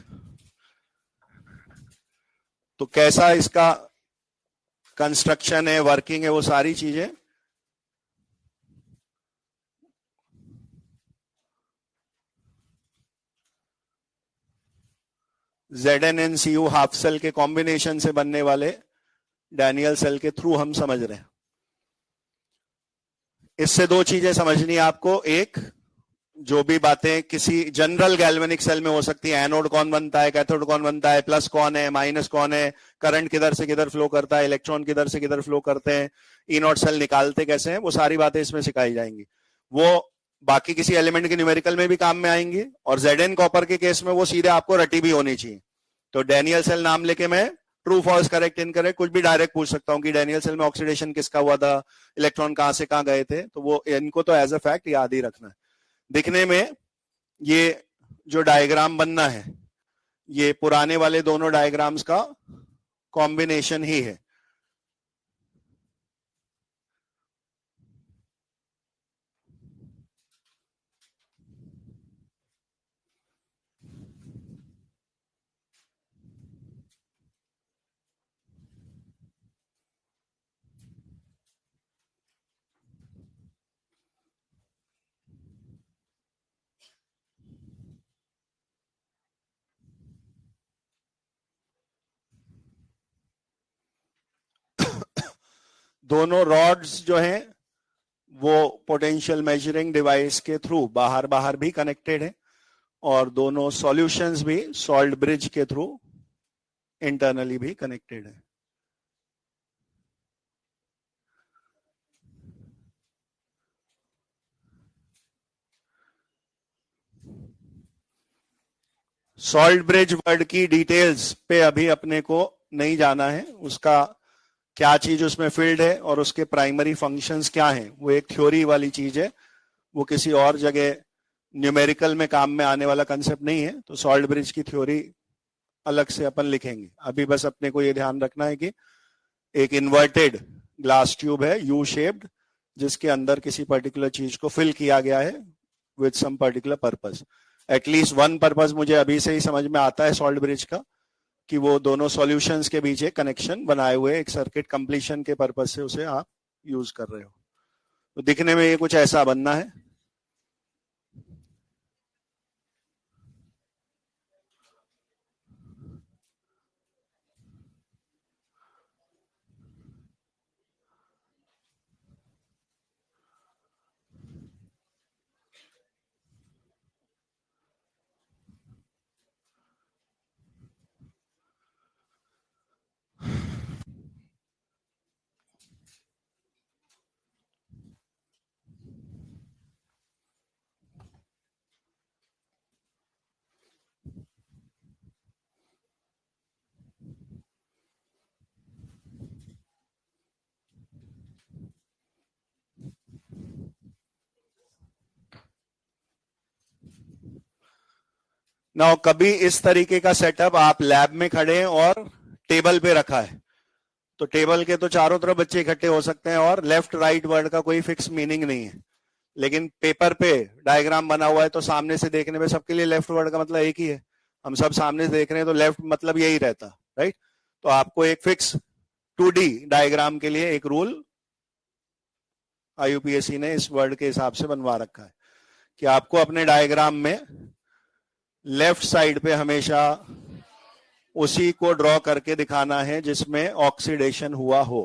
तो कैसा इसका कंस्ट्रक्शन है, वर्किंग है, वो सारी चीजें ZnNCu हाफ सेल के कॉम्बिनेशन से बनने वाले डैनियल सेल के थ्रू हम समझ रहे हैं। इससे दो चीजें समझनी है आपको। एक, जो भी बातें किसी जनरल गैल्वेनिक सेल में हो सकती है, एनोड कौन बनता है, कैथोड कौन बनता है, प्लस कौन है, माइनस कौन है, करंट किधर से किधर फ्लो करता है, इलेक्ट्रॉन किधर से किधर फ्लो करते हैं, ई नॉट सेल निकालते कैसे हैं, वो सारी बातें इसमें सिखाई जाएंगी। वो बाकी किसी एलिमेंट के न्यूमेरिकल में भी काम में आएंगी, और जेडएन कॉपर के केस में वो सीधे आपको रटी भी होनी चाहिए। तो डैनियल सेल नाम लेके मैं ट्रू फॉल्स करेक्ट इनकरेक्ट कुछ भी डायरेक्ट पूछ सकता हूं कि डैनियल सेल में ऑक्सीडेशन किसका हुआ था, इलेक्ट्रॉन कहां से कहां गए थे, तो वो इनको तो एज अ फैक्ट याद ही रखना है। दिखने में ये जो डायग्राम बनना है, ये पुराने वाले दोनों डायग्राम्स का कॉम्बिनेशन ही है। दोनों रॉड्स जो हैं वो पोटेंशियल मेजरिंग डिवाइस के थ्रू बाहर बाहर भी कनेक्टेड है, और दोनों सॉल्यूशंस भी सॉल्ट ब्रिज के थ्रू इंटरनली भी कनेक्टेड है। सॉल्ट ब्रिज वर्ड की डिटेल्स पे अभी अपने को नहीं जाना है, उसका क्या चीज उसमें फील्ड है और उसके प्राइमरी फंक्शंस क्या हैं, वो एक थ्योरी वाली चीज है, वो किसी और जगह न्यूमेरिकल में काम में आने वाला कंसेप्ट नहीं है। तो सॉल्ट ब्रिज की थ्योरी अलग से अपन लिखेंगे। अभी बस अपने को ये ध्यान रखना है कि एक इन्वर्टेड ग्लास ट्यूब है यू शेप्ड, जिसके अंदर किसी पर्टिकुलर चीज को फिल किया गया है with some particular purpose. At least one purpose मुझे अभी से ही समझ में आता है सॉल्ट ब्रिज का, कि वो दोनों सॉल्यूशंस के बीच एक कनेक्शन बनाए हुए एक सर्किट कंप्लीशन के पर्पस से उसे आप यूज कर रहे हो। तो दिखने में ये कुछ ऐसा बनना है। ना कभी इस तरीके का सेटअप आप लैब में खड़े हैं और टेबल पे रखा है, तो टेबल के तो चारों तरफ बच्चे इकट्ठे हो सकते हैं और लेफ्ट राइट वर्ड का कोई फिक्स मीनिंग नहीं है, लेकिन पेपर पे डायग्राम बना हुआ है तो सामने से देखने में सबके लिए लेफ्ट वर्ड का मतलब एक ही है। हम सब सामने से देख रहे हैं तो लेफ्ट मतलब यही रहता, राइट। तो आपको एक फिक्स 2D डायग्राम के लिए एक रूल IUPAC ने इस वर्ड के हिसाब से बनवा रखा है कि आपको अपने डायग्राम में लेफ्ट साइड पे हमेशा उसी को ड्रॉ करके दिखाना है जिसमें ऑक्सीडेशन हुआ हो।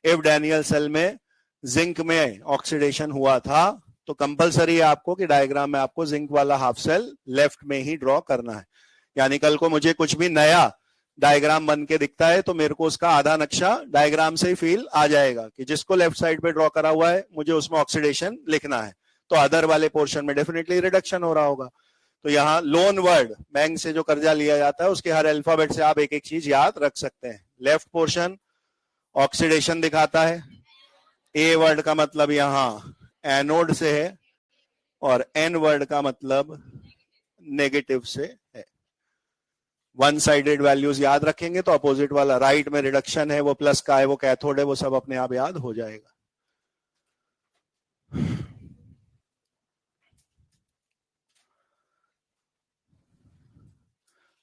इफ डैनियल सेल में जिंक में ऑक्सीडेशन हुआ था तो कंपलसरी है आपको कि डायग्राम में आपको जिंक वाला हाफ सेल लेफ्ट में ही ड्रॉ करना है। यानी कल को मुझे कुछ भी नया डायग्राम बन के दिखता है तो मेरे को उसका आधा नक्शा डायग्राम से ही फील आ जाएगा कि जिसको लेफ्ट साइड पे ड्रॉ करा हुआ है मुझे उसमें ऑक्सीडेशन लिखना है, तो अदर वाले पोर्शन में डेफिनेटली रिडक्शन हो रहा होगा। तो यहाँ लोन वर्ड बैंक से जो कर्जा लिया जाता है उसके हर अल्फाबेट से आप एक एक चीज याद रख सकते हैं। लेफ्ट पोर्शन ऑक्सीडेशन दिखाता है, ए वर्ड का मतलब यहाँ एनोड से है और एन वर्ड का मतलब नेगेटिव से है। वन साइडेड वैल्यूज याद रखेंगे तो अपोजिट वाला राइट में रिडक्शन है वो प्लस का है, वो कैथोड है, वो सब अपने आप याद हो जाएगा।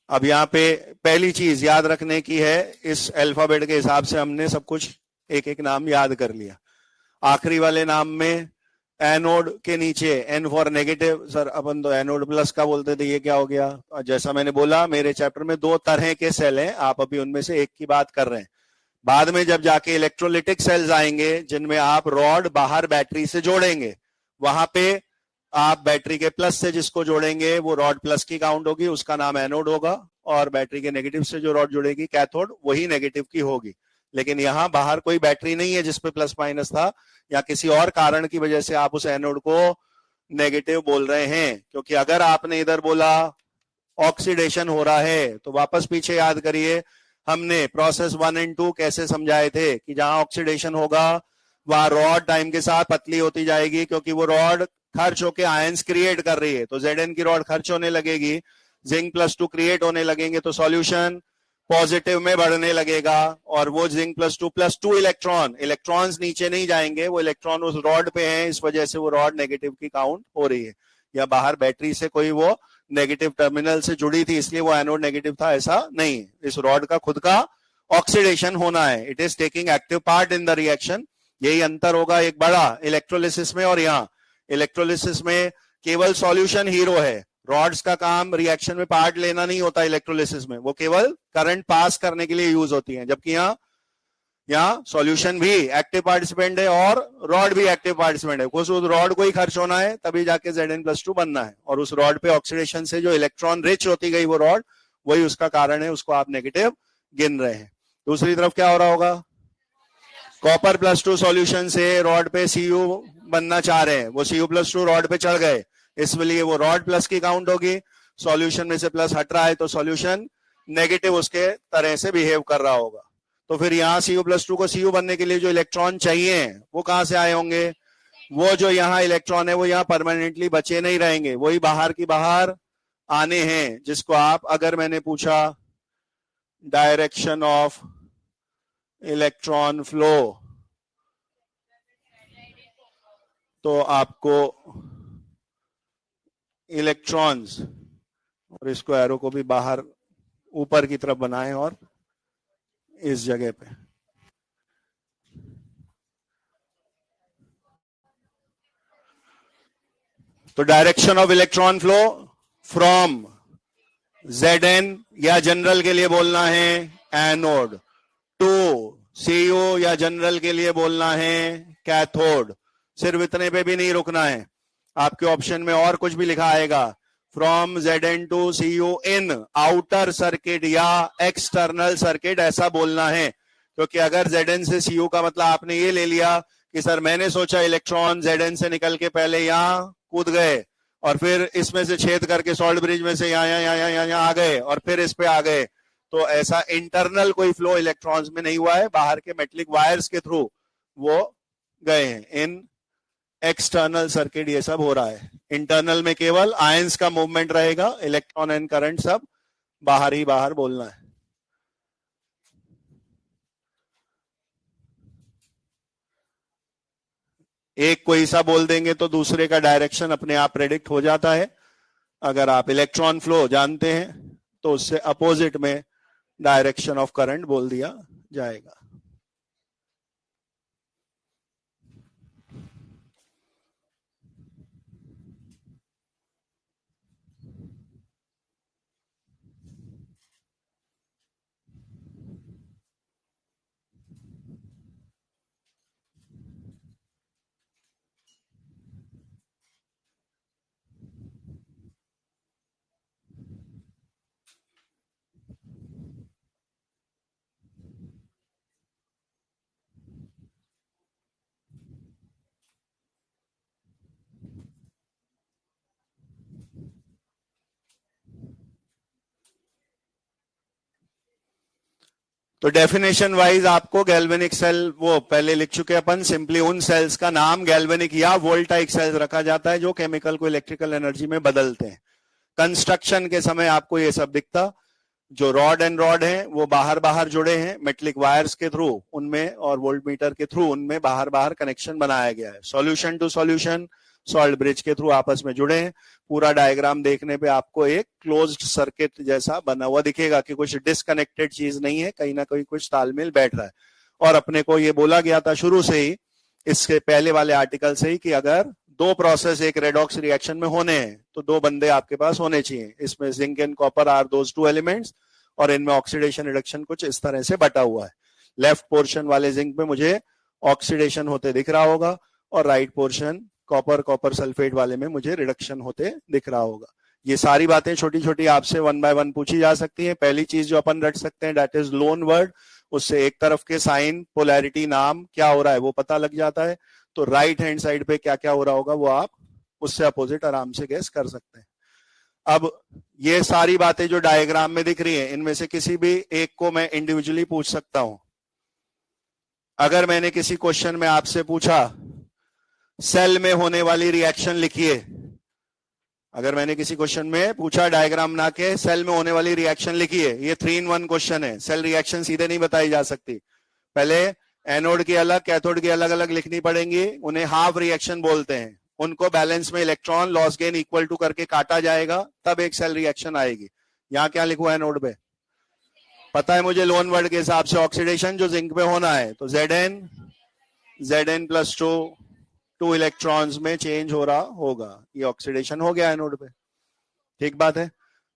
अब यहाँ पे पहली चीज याद रखने की है, इस अल्फाबेट के हिसाब से हमने सब कुछ एक एक नाम याद कर लिया। आखिरी वाले नाम में एनोड के नीचे एन फॉर नेगेटिव, सर अपन तो एनोड प्लस का बोलते थे, ये क्या हो गया? जैसा मैंने बोला मेरे चैप्टर में दो तरह के सेल हैं, आप अभी उनमें से एक की बात कर रहे हैं। बाद में जब जाके इलेक्ट्रोलिटिक सेल्स आएंगे जिनमें आप रॉड बाहर बैटरी से जोड़ेंगे, वहां पे आप बैटरी के प्लस से जिसको जोड़ेंगे वो रॉड प्लस की काउंट होगी, उसका नाम एनोड होगा, और बैटरी के नेगेटिव से जो रॉड जुड़ेगी कैथोड, वही नेगेटिव की होगी। लेकिन यहाँ बाहर कोई बैटरी नहीं है जिसपे प्लस माइनस था, या किसी और कारण की वजह से आप उस एनोड को नेगेटिव बोल रहे हैं। क्योंकि अगर आपने इधर बोला ऑक्सीडेशन हो रहा है तो वापस पीछे याद करिए, हमने प्रोसेस 1 और 2 कैसे समझाए थे कि जहां ऑक्सीडेशन होगा वहां रॉड टाइम के साथ पतली होती जाएगी, क्योंकि वो रॉड खर्च होके आयंस क्रिएट कर रही है, तो Zn की रॉड खर्च होने लगेगी, जिंक +2 क्रिएट होने लगेंगे, तो सॉल्यूशन पॉजिटिव में बढ़ने लगेगा, और वो जिंक +2 इलेक्ट्रॉन्स नीचे नहीं जाएंगे, वो इलेक्ट्रॉन उस रॉड पे हैं, इस वजह से वो रॉड नेगेटिव की काउंट हो रही है। या बाहर बैटरी से कोई वो नेगेटिव टर्मिनल से जुड़ी थी इसलिए वो एनोड नेगेटिव था, ऐसा नहीं। इस रॉड का खुद का ऑक्सीडेशन होना है, it is taking active part in the reaction. यही अंतर होगा एक बड़ा इलेक्ट्रोलिसिस में और यहाँ। इलेक्ट्रोलिसिस में केवल सॉल्यूशन हीरो है, रॉड्स का काम रिएक्शन में पार्ट लेना नहीं होता इलेक्ट्रोलिसिस में, वो केवल करंट पास करने के लिए यूज होती हैं। जबकि यहाँ सॉल्यूशन भी एक्टिव पार्टिसिपेंट है और रॉड भी एक्टिव पार्टिसिपेंट है, उस रॉड को ही खर्च होना है तभी जाके Zn+2 बनना है, और उस रॉड पे ऑक्सीडेशन से जो इलेक्ट्रॉन रिच होती गई वो रॉड, वही उसका कारण है, उसको आप नेगेटिव गिन रहे हैं। दूसरी तरफ क्या हो रहा होगा, कॉपर +2 सॉल्यूशन से रॉड पे Cu बनना चाह रहे हैं, वो Cu+2 रॉड पे चढ़ गए, इसलिए वो रॉड प्लस की काउंट होगी। सॉल्यूशन में से प्लस हट रहा है तो सॉल्यूशन नेगेटिव उसके तरह से बिहेव कर रहा होगा। तो फिर यहाँ Cu+2 को Cu बनने के लिए जो इलेक्ट्रॉन चाहिए वो कहां से आए होंगे? वो जो यहाँ इलेक्ट्रॉन है वो यहाँ परमानेंटली बचे नहीं रहेंगे, वही बाहर की बाहर आने हैं, जिसको आप, अगर मैंने पूछा डायरेक्शन ऑफ इलेक्ट्रॉन फ्लो, तो आपको इलेक्ट्रॉन्स, और इसको एरो को भी बाहर ऊपर की तरफ बनाएं और इस जगह पे तो direction of electron flow from Zn या जनरल के लिए बोलना है एनोड टू Cu या जनरल के लिए बोलना है कैथोड। सिर्फ इतने पे भी नहीं रुकना है, आपके ऑप्शन में और कुछ भी लिखा आएगा, from Zn to Cu in outer circuit या एक्सटर्नल सर्किट, ऐसा बोलना है। क्योंकि अगर Zn से Cu का मतलब आपने ये ले लिया कि सर मैंने सोचा इलेक्ट्रॉन Zn से निकल के पहले यहां कूद गए और फिर इसमें से छेद करके सॉल्ट ब्रिज में से यहाँ आ गए और फिर इस पे आ गए, तो ऐसा इंटरनल कोई फ्लो इलेक्ट्रॉन्स में नहीं हुआ है, बाहर के मेटलिक वायर्स के थ्रू वो गए हैं। इन एक्सटर्नल सर्किट ये सब हो रहा है, इंटरनल में केवल आयंस का मूवमेंट रहेगा, इलेक्ट्रॉन एंड करंट सब बाहर ही बाहर बोलना है। एक कोई सा बोल देंगे तो दूसरे का डायरेक्शन अपने आप प्रेडिक्ट हो जाता है। अगर आप इलेक्ट्रॉन फ्लो जानते हैं तो उससे अपोजिट में डायरेक्शन ऑफ करंट बोल दिया जाएगा। तो डेफिनेशन वाइज आपको गैल्वेनिक सेल वो पहले लिख चुके अपन, सिंपली उन सेल्स का नाम गैल्वेनिक या वोल्टाइक सेल्स रखा जाता है जो केमिकल को इलेक्ट्रिकल एनर्जी में बदलते हैं। कंस्ट्रक्शन के समय आपको ये सब दिखता, जो रॉड एंड रॉड हैं वो बाहर बाहर जुड़े हैं मेटलिक वायर्स के थ्रू उनमें, और वोल्ट मीटर के थ्रू उनमें बाहर बाहर कनेक्शन बनाया गया है। Solution to solution salt bridge के थ्रू आपस में जुड़े हैं। पूरा डायग्राम देखने पे आपको एक क्लोज्ड सर्किट जैसा बना हुआ दिखेगा कि कुछ डिसकनेक्टेड चीज नहीं है, कहीं ना कहीं कुछ तालमेल बैठ रहा है। और अपने को ये बोला गया था शुरू से ही, इसके पहले वाले आर्टिकल से ही, कि अगर दो प्रोसेस एक रेडॉक्स रिएक्शन में होने हैं तो दो बंदे आपके पास होने चाहिए। इसमें zinc and copper are those two elements, और इनमें ऑक्सीडेशन रिडक्शन कुछ इस तरह से बटा हुआ है। लेफ्ट पोर्शन वाले जिंक में मुझे ऑक्सीडेशन होते दिख रहा होगा, और राइट पोर्शन कॉपर सल्फेट वाले में मुझे रिडक्शन होते दिख रहा होगा। ये सारी बातें छोटी छोटी आपसे वन बाय वन पूछी जा सकती हैं। पहली चीज जो अपन रट सकते हैं दैट इज लोन वर्ड, उससे एक तरफ के साइन पोलैरिटी नाम क्या हो रहा है वो पता लग जाता है। तो राइट हैंड साइड पे क्या क्या हो रहा होगा वो आप उससे अपोजिट आराम से गेस कर सकते हैं। अब ये सारी बातें जो डायग्राम में दिख रही हैं, इनमें से किसी भी एक को मैं इंडिविजुअली पूछ सकता हूं। अगर मैंने किसी क्वेश्चन में आपसे पूछा सेल में होने वाली रिएक्शन लिखिए, अगर मैंने किसी क्वेश्चन में पूछा डायग्राम बना के सेल में होने वाली रिएक्शन लिखिए, ये 3-in-1 क्वेश्चन है, सेल रिएक्शन सीधे नहीं बताई जा सकती, पहले एनोड की अलग कैथोड की अलग अलग लिखनी पड़ेंगी, उन्हें हाफ रिएक्शन बोलते हैं। उनको बैलेंस में electron loss gain equal to करके काटा जाएगा, तब एक सेल रिएक्शन आएगी। यहां क्या लिखा है एनोड पे पता है मुझे, लोन वर्ड के हिसाब से ऑक्सीडेशन जो जिंक पे होना है, तो Zn+2 2 इलेक्ट्रॉन्स में चेंज हो रहा होगा, ये ऑक्सीडेशन हो गया एनोड पे। ठीक बात है।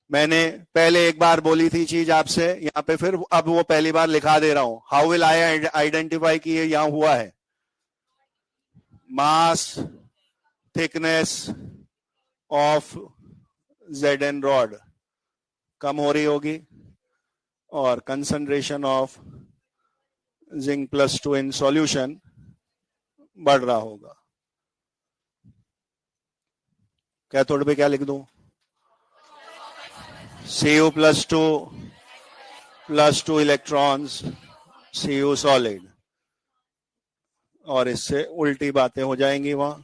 मैंने पहले एक बार बोली थी चीज आपसे, यहाँ पे फिर अब वो पहली बार लिखा दे रहा हूं। हाउ विल आई आइडेंटिफाई कि ये यहां हुआ है? मास थिकनेस ऑफ Zn रॉड कम हो रही होगी और concentration of Zn+2 in solution बढ़ रहा होगा। कैथोड पे क्या लिख दूं? Cu plus 2 electrons Cu solid, और इससे उल्टी बातें हो जाएंगी वहां।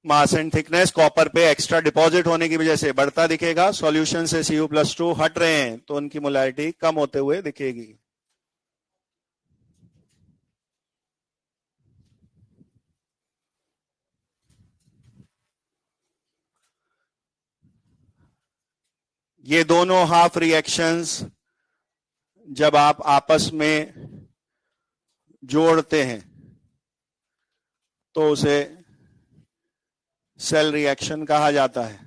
मास एंड थिकनेस कॉपर पे एक्स्ट्रा डिपॉजिट होने की वजह से बढ़ता दिखेगा, सॉल्यूशन से Cu+2 हट रहे हैं तो उनकी मोलैरिटी कम होते हुए दिखेगी। ये दोनों हाफ रिएक्शंस जब आप आपस में जोड़ते हैं तो उसे सेल रिएक्शन कहा जाता है।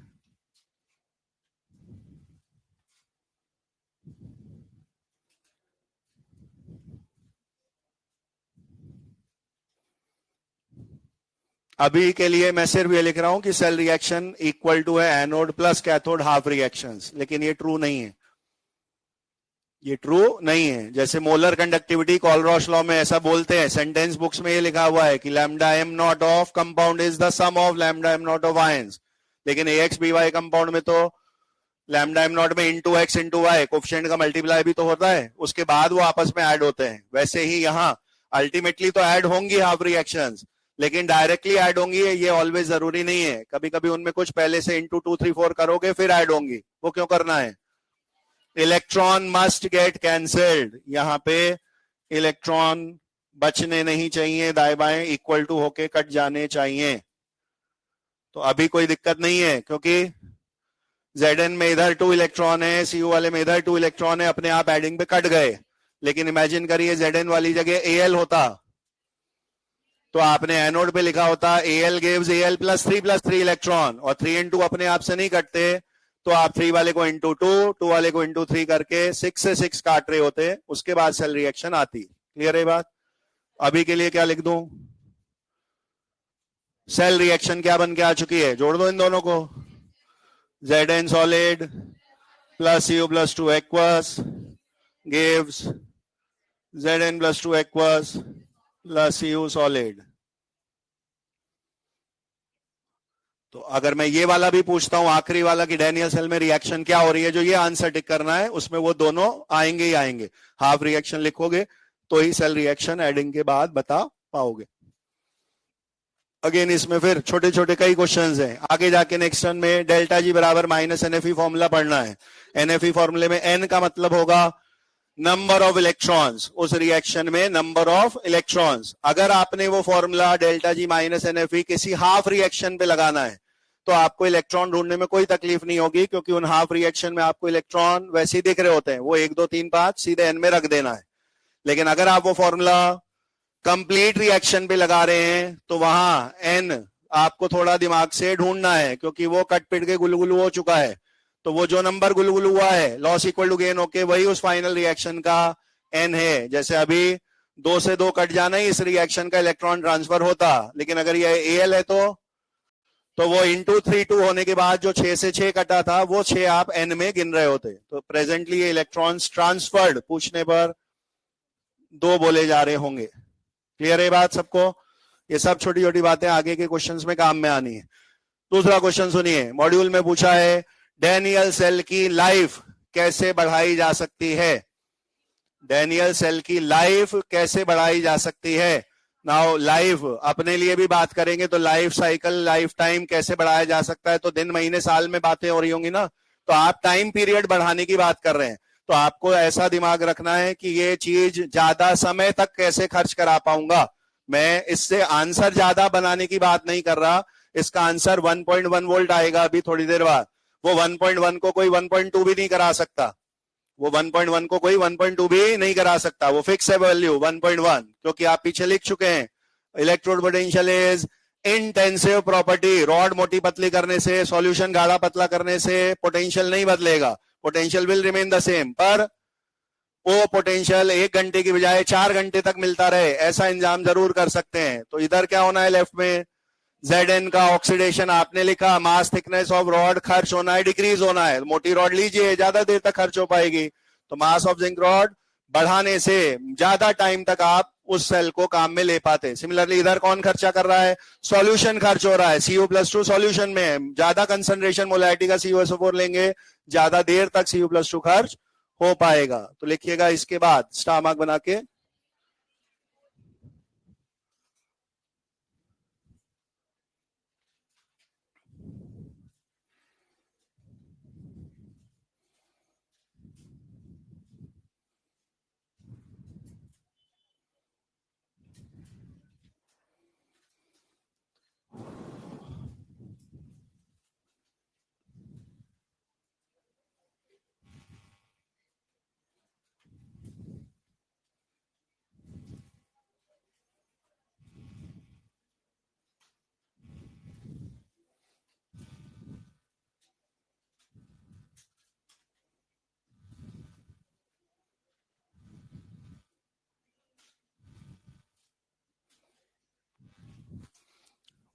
अभी के लिए मैं सिर्फ ये लिख रहा हूं कि सेल रिएक्शन इक्वल टू है anode plus cathode half reactions, लेकिन ये ट्रू नहीं है, ये ट्रू नहीं है। जैसे मोलर कंडक्टिविटी कॉलरॉश लॉ में ऐसा बोलते हैं, सेंटेंस बुक्स में ये लिखा हुआ है कि lambda m nought of compound is the sum of lambda m nought of ions, लेकिन AX BY कंपाउंड में तो लैम्डा एम नॉट में into x into y coefficient का मल्टीप्लाई भी तो होता है, उसके बाद वो आपस में ऐड होते हैं। वैसे ही यहाँ अल्टीमेटली तो ऐड होंगी हाफ रिएक्शंस, लेकिन डायरेक्टली ऐड होंगी ये ऑलवेज जरूरी नहीं है। कभी कभी उनमें कुछ पहले से इंटू 2 3 4 करोगे फिर ऐड होंगी, वो क्यों करना है? इलेक्ट्रॉन मस्ट गेट कैंसल्ड, यहाँ पे इलेक्ट्रॉन बचने नहीं चाहिए, दाएं बाएं इक्वल टू होके कट जाने चाहिए। तो अभी कोई दिक्कत नहीं है क्योंकि Zn में इधर 2 इलेक्ट्रॉन है, Cu वाले में इधर 2 इलेक्ट्रॉन है, अपने आप एडिंग पे कट गए। लेकिन इमेजिन करिए Zn वाली जगह Al होता तो आपने एनोड पे लिखा होता Al gives Al plus 3 electron, और 3 and 2 अपने आप से नहीं कटते, तो आप 3 वाले को इंटू 2 वाले को इंटू 3 करके 6 से 6 काट रहे होते, उसके बाद सेल रिएक्शन आती। क्लियर है बात? अभी के लिए क्या लिख दूं? सेल रिएक्शन क्या बन के आ चुकी है, जोड़ दो इन दोनों को। Zn solid plus Cu+2 aqueous gives Zn plus 2 aqueous plus Cu solid। तो अगर मैं ये वाला भी पूछता हूं आखिरी वाला कि डैनियल सेल में रिएक्शन क्या हो रही है, जो ये आंसर टिक करना है, उसमें वो दोनों आएंगे ही आएंगे। हाफ रिएक्शन लिखोगे तो ही सेल रिएक्शन एडिंग के बाद बता पाओगे। अगेन इसमें फिर छोटे छोटे कई क्वेश्चंस हैं। आगे जाके नेक्स्ट टर्न में डेल्टा जी बराबर माइनस NFE फॉर्मूला पढ़ना है। NFE फॉर्मूले में N का मतलब होगा नंबर ऑफ इलेक्ट्रॉन्स, उस रिएक्शन में नंबर ऑफ इलेक्ट्रॉन्स। अगर आपने वो formula delta G minus NFE किसी हाफ रिएक्शन पे लगाना है तो आपको इलेक्ट्रॉन ढूंढने में कोई तकलीफ नहीं होगी, क्योंकि उन हाफ रिएक्शन में आपको इलेक्ट्रॉन वैसे ही दिख रहे होते हैं, वो 1 2 3 5 सीधे N में रख देना है। लेकिन अगर आप वो फॉर्मूला कंप्लीट रिएक्शन पे लगा रहे हैं तो वहां N आपको थोड़ा दिमाग से ढूंढना है, क्योंकि वो कट पिट के गुलगुलू हो चुका है। तो वो जो नंबर गुलगुलू हुआ है लॉस इक्वल टू गेन होके वही उस फाइनल रिएक्शन का N है। जैसे अभी 2 से 2 कट जाना ही इस रिएक्शन का इलेक्ट्रॉन ट्रांसफर होता, लेकिन अगर ये Al है तो वो इंटू 3 2 होने के बाद जो 6 से 6 कटा था वो 6 आप N में गिन रहे होते। तो प्रेजेंटली ये इलेक्ट्रॉन्स ट्रांसफर्ड पूछने पर 2 बोले जा रहे होंगे। क्लियर है बात सबको? ये सब छोटी छोटी बातें आगे के क्वेश्चंस में काम में आनी है। दूसरा क्वेश्चन सुनिए, मॉड्यूल में पूछा है डैनियल सेल की लाइफ कैसे बढ़ाई जा सकती है। डैनियल सेल की लाइफ कैसे बढ़ाई जा सकती है? नाउ लाइफ अपने लिए भी बात करेंगे तो लाइफ साइकिल, लाइफ टाइम कैसे बढ़ाया जा सकता है, तो दिन महीने साल में बातें हो रही होंगी ना, तो आप टाइम पीरियड बढ़ाने की बात कर रहे हैं। तो आपको ऐसा दिमाग रखना है कि ये चीज ज्यादा समय तक कैसे खर्च करा पाऊंगा। मैं इससे आंसर ज्यादा बनाने की बात नहीं कर रहा, इसका आंसर 1.1 वोल्ट आएगा अभी थोड़ी देर बाद। वो 1.1 को कोई 1.2 भी नहीं करा सकता, वो 1.1 को कोई 1.2 भी नहीं करा सकता, वो फिक्स है वैल्यू 1.1, क्योंकि आप पीछे लिख चुके हैं electrode potential is intensive property. Rod मोटी पतली करने से, सॉल्यूशन गाढ़ा पतला करने से पोटेंशियल नहीं बदलेगा, potential will remain the same, पर वो पोटेंशियल 1 घंटे की बजाय 4 घंटे तक मिलता रहे, ऐसा इंतजाम जरूर कर सकते हैं। तो इधर क्या होना है लेफ्ट में, Zn का ऑक्सीडेशन आपने लिखा, मास थिकनेस ऑफ रॉड खर्च होना है, डिक्रीज होना है। मोटी रॉड लीजिए, ज्यादा देर तक खर्च हो पाएगी, तो मास ऑफ जिंक रॉड बढ़ाने से ज्यादा टाइम तक आप उस सेल को काम में ले पाते। सिमिलरली इधर कौन खर्चा कर रहा है, सॉल्यूशन खर्च हो रहा है, Cu+2 सॉल्यूशन में है, ज्यादा कंसंट्रेशन मोलैरिटी का CuSO4 लेंगे, ज्यादा देर तक Cu+2 खर्च हो पाएगा। तो लिखिएगा इसके बाद स्टार मार्क बना के।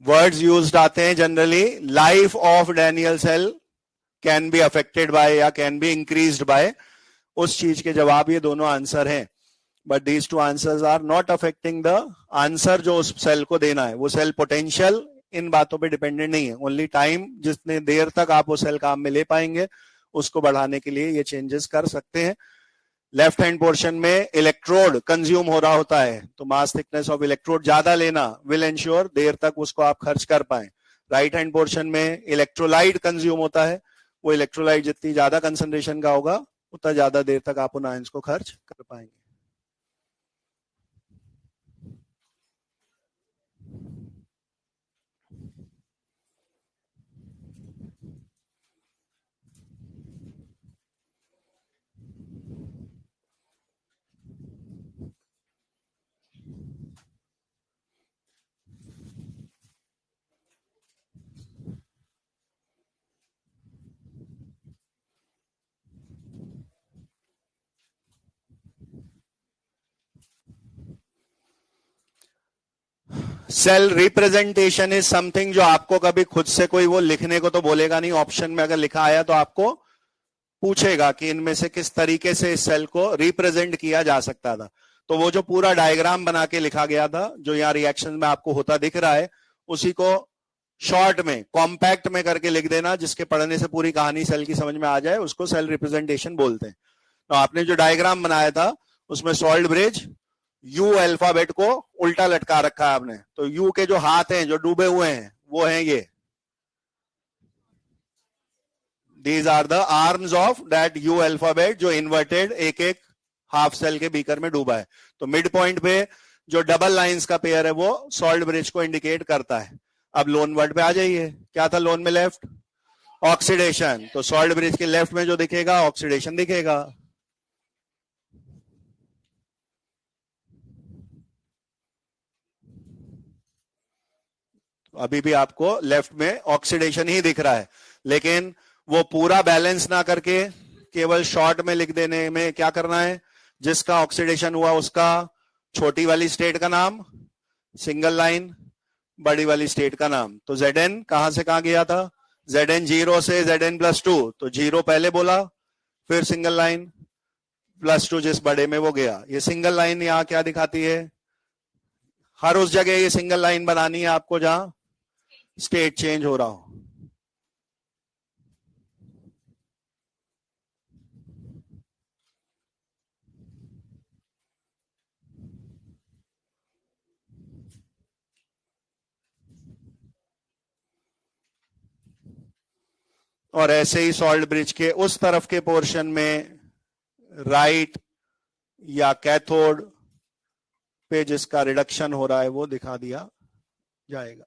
वर्ड्स यूज्ड आते हैं generally, life of Daniell cell can be affected by या कैन बी इंक्रीज्ड बाय, उस चीज के जवाब ये दोनों आंसर हैं। But these two answers are not affecting the answer जो उस सेल को देना है। वो सेल पोटेंशियल इन बातों पे डिपेंडेंट नहीं है, ओनली टाइम, जितने देर तक आप वो सेल काम में ले पाएंगे उसको बढ़ाने के लिए ये चेंजेस कर सकते हैं। लेफ्ट हैंड पोर्शन में इलेक्ट्रोड कंज्यूम हो रहा होता है, तो मास थिकनेस ऑफ इलेक्ट्रोड ज्यादा लेना विल एंश्योर देर तक उसको आप खर्च कर पाए। राइट हैंड पोर्शन में इलेक्ट्रोलाइट कंज्यूम होता है, वो इलेक्ट्रोलाइट जितनी ज्यादा कंसंट्रेशन का होगा उतना ज्यादा देर तक आप उन आयंस को खर्च कर पाएंगे। सेल रिप्रेजेंटेशन इज समथिंग जो आपको कभी खुद से कोई वो लिखने को तो बोलेगा नहीं, ऑप्शन में अगर लिखा आया तो आपको पूछेगा कि इनमें से किस तरीके से इस सेल को रिप्रेजेंट किया जा सकता था। तो वो जो पूरा डायग्राम बना के लिखा गया था जो यहाँ रिएक्शन में आपको होता दिख रहा है, उसी को शॉर्ट में कॉम्पैक्ट में करके लिख देना, जिसके पढ़ने से पूरी कहानी सेल की समझ में आ जाए, उसको सेल रिप्रेजेंटेशन बोलते हैं। तो आपने जो डायग्राम बनाया था उसमें सॉल्ट ब्रिज यू अल्फाबेट को उल्टा लटका रखा है आपने, तो यू के जो हाथ हैं जो डूबे हुए हैं वो हैं ये, these are the arms of that U alphabet जो इन्वर्टेड एक एक हाफ सेल के बीकर में डूबा है। तो मिड पॉइंट पे जो डबल लाइंस का पेयर है वो सॉल्ट ब्रिज को इंडिकेट करता है। अब लोन वर्ड पे आ जाइए, क्या था लोन में लेफ्ट, ऑक्सीडेशन, तो सॉल्ट ब्रिज के लेफ्ट में जो दिखेगा ऑक्सीडेशन दिखेगा। अभी भी आपको लेफ्ट में ऑक्सीडेशन ही दिख रहा है, लेकिन वो पूरा बैलेंस ना करके केवल शॉर्ट में लिख देने में क्या करना है, जिसका ऑक्सीडेशन हुआ उसका छोटी वाली स्टेट का नाम सिंगल लाइन, बड़ी वाली स्टेट का नाम। तो Zn कहां से कहां गया था, Zn 0 से Zn+2, तो 0 पहले बोला फिर सिंगल लाइन +2 जिस बड़े में वो गया। ये सिंगल लाइन यहां क्या दिखाती है, हर उस जगह ये सिंगल लाइन बनानी है आपको जहां स्टेट चेंज हो रहा हो। और ऐसे ही सॉल्ट ब्रिज के उस तरफ के पोर्शन में राइट या कैथोड पे जिसका रिडक्शन हो रहा है वो दिखा दिया जाएगा।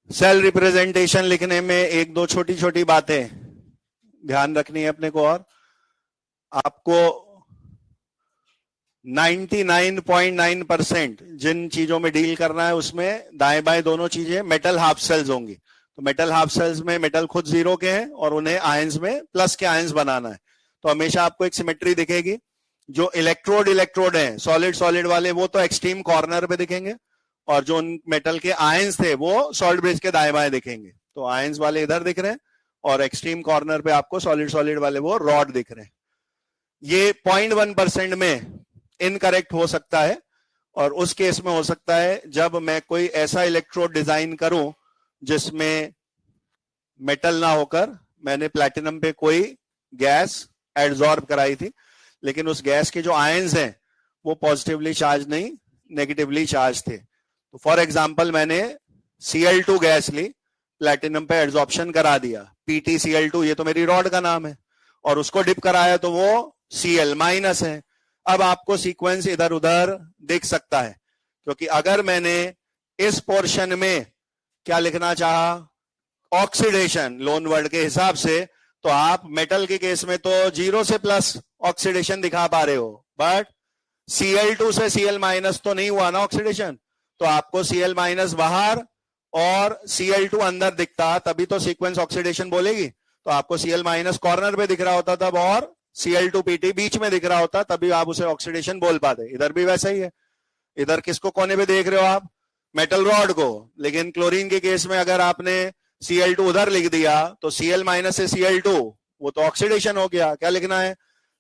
सेल रिप्रेजेंटेशन लिखने में एक दो छोटी छोटी बातें ध्यान रखनी है अपने को, और आपको 99.9% जिन चीजों में डील करना है उसमें दाएं बाएं दोनों चीजें मेटल हाफ सेल्स होंगी। तो मेटल हाफ सेल्स में मेटल खुद 0 के हैं और उन्हें आयंस में प्लस के आयंस बनाना है। तो हमेशा आपको एक सिमेट्री दिखेगी, जो इलेक्ट्रोड हैं सॉलिड वाले वो तो एक्सट्रीम कॉर्नर पे दिखेंगे, और जो उन मेटल के आयंस थे वो सॉल्ट ब्रिज के दाएं बाएं दिखेंगे। तो आयंस वाले इधर दिख रहे हैं और एक्सट्रीम कॉर्नर पे आपको सॉलिड सॉलिड वाले वो रॉड दिख रहे हैं। ये 0.1% में इनकरेक्ट हो सकता है, और उस केस में हो सकता है जब मैं कोई ऐसा इलेक्ट्रोड डिजाइन करूं जिसमें मेटल ना होकर मैंने प्लैटिनम पे कोई गैस एड्सॉर्ब कराई थी, लेकिन उस गैस के जो आयंस हैं वो पॉजिटिवली चार्ज नहीं, नेगेटिवली चार्ज थे। तो फॉर एग्जांपल मैंने Cl2 गैस ली, प्लैटिनम पे एड्सॉर्प्शन करा दिया, PtCl2, ये तो मेरी रॉड का नाम है, और उसको डिप कराया तो वो Cl- है। अब आपको सीक्वेंस इधर उधर दिख सकता है, क्योंकि अगर मैंने इस पोर्शन में क्या लिखना चाहा, ऑक्सीडेशन लोन वर्ड के हिसाब से, तो आप मेटल के केस में तो 0 से प्लस ऑक्सीडेशन दिखा पा रहे हो, बट Cl2 से Cl- तो नहीं हुआ ना ऑक्सीडेशन, तो आपको Cl- बाहर और Cl2 अंदर दिखता, तभी तो सीक्वेंस ऑक्सीडेशन बोलेगी। तो आपको Cl- कॉर्नर पे दिख रहा होता तब, और Cl2Pt बीच में दिख रहा होता, तभी आप उसे ऑक्सीडेशन बोल पाते। इधर भी वैसा ही है, इधर किसको कोने पे देख रहे हो आप, मेटल रॉड को, लेकिन क्लोरीन के केस में अगर आपने Cl2 उधर लिख दिया तो Cl- से Cl2, वो तो ऑक्सीडेशन हो गया। क्या लिखना है,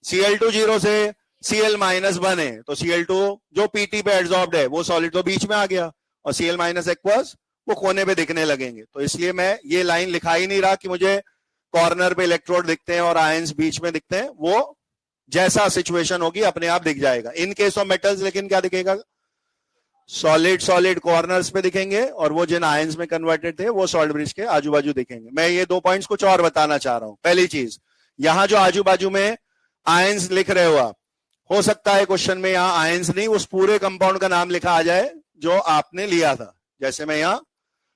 Cl2 0 से Cl- बने तो Cl2 जो Pt पे एड्सॉर्ब्ड है वो सॉलिड तो बीच में आ गया, और Cl- एक्वस वो कोने पे दिखने लगेंगे। तो इसलिए मैं ये लाइन लिखा ही नहीं रहा कि मुझे कॉर्नर पे इलेक्ट्रोड दिखते हैं और आयंस बीच में दिखते हैं, वो जैसा सिचुएशन होगी अपने आप दिख जाएगा। इन केस ऑफ मेटल्स लेकिन क्या दिखेगा, सॉलिड सॉलिड कॉर्नर्स पे दिखेंगे, और वो जिन आयंस में कन्वर्टेड थे वो सॉल्ट ब्रिज के आजू बाजू दिखेंगे। मैं ये 2 पॉइंट्स कुछ और बताना चाह रहा हूं। पहली चीज, यहां जो आजू बाजू में आयंस लिख रहे हो आप, हो सकता है क्वेश्चन में यहां आयंस नहीं उस पूरे कंपाउंड का नाम लिखा आ जाए जो आपने लिया था। जैसे मैं यहां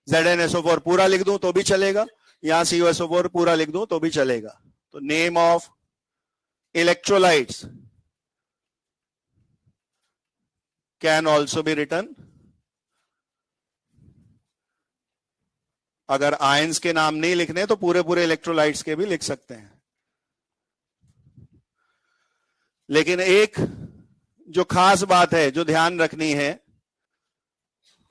ZnSO4 पूरा लिख दूं तो भी चलेगा, यहां CuSO4 पूरा लिख दूं तो भी चलेगा। तो name of electrolytes can also be written, अगर आयंस के नाम नहीं लिखने तो पूरे पूरे इलेक्ट्रोलाइट्स के भी लिख सकते हैं। लेकिन एक जो खास बात है जो ध्यान रखनी है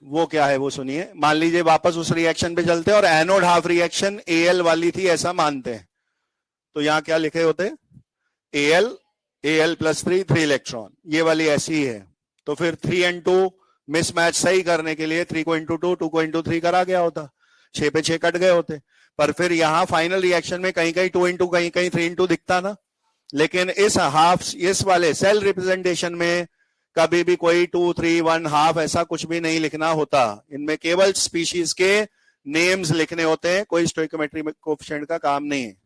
वो क्या है, वो सुनिए। मान लीजिए वापस उस रिएक्शन पे चलते हैं और एनोड हाफ रिएक्शन Al वाली थी ऐसा मानते हैं, तो यहां क्या लिखे होते, Al+3 3 इलेक्ट्रॉन, ये वाली ऐसी ही है। तो फिर 3n2 मिसमैच सही करने के लिए 3 को इंटू 2, 2 को इंटू 3 करा गया होता, 6 पे 6 कट गए होते। पर फिर यहां फाइनल रिएक्शन में कहीं कहीं 2 इंटू कहीं कहीं 3 इंटू दिखता ना, लेकिन इस वाले सेल रिप्रेजेंटेशन में कभी भी कोई 2 3 1 हाफ ऐसा कुछ भी नहीं लिखना होता। इनमें केवल स्पीशीज के नेम्स लिखने होते हैं, कोई स्टोइकोमेट्री कोएफिशिएंट का काम नहीं है।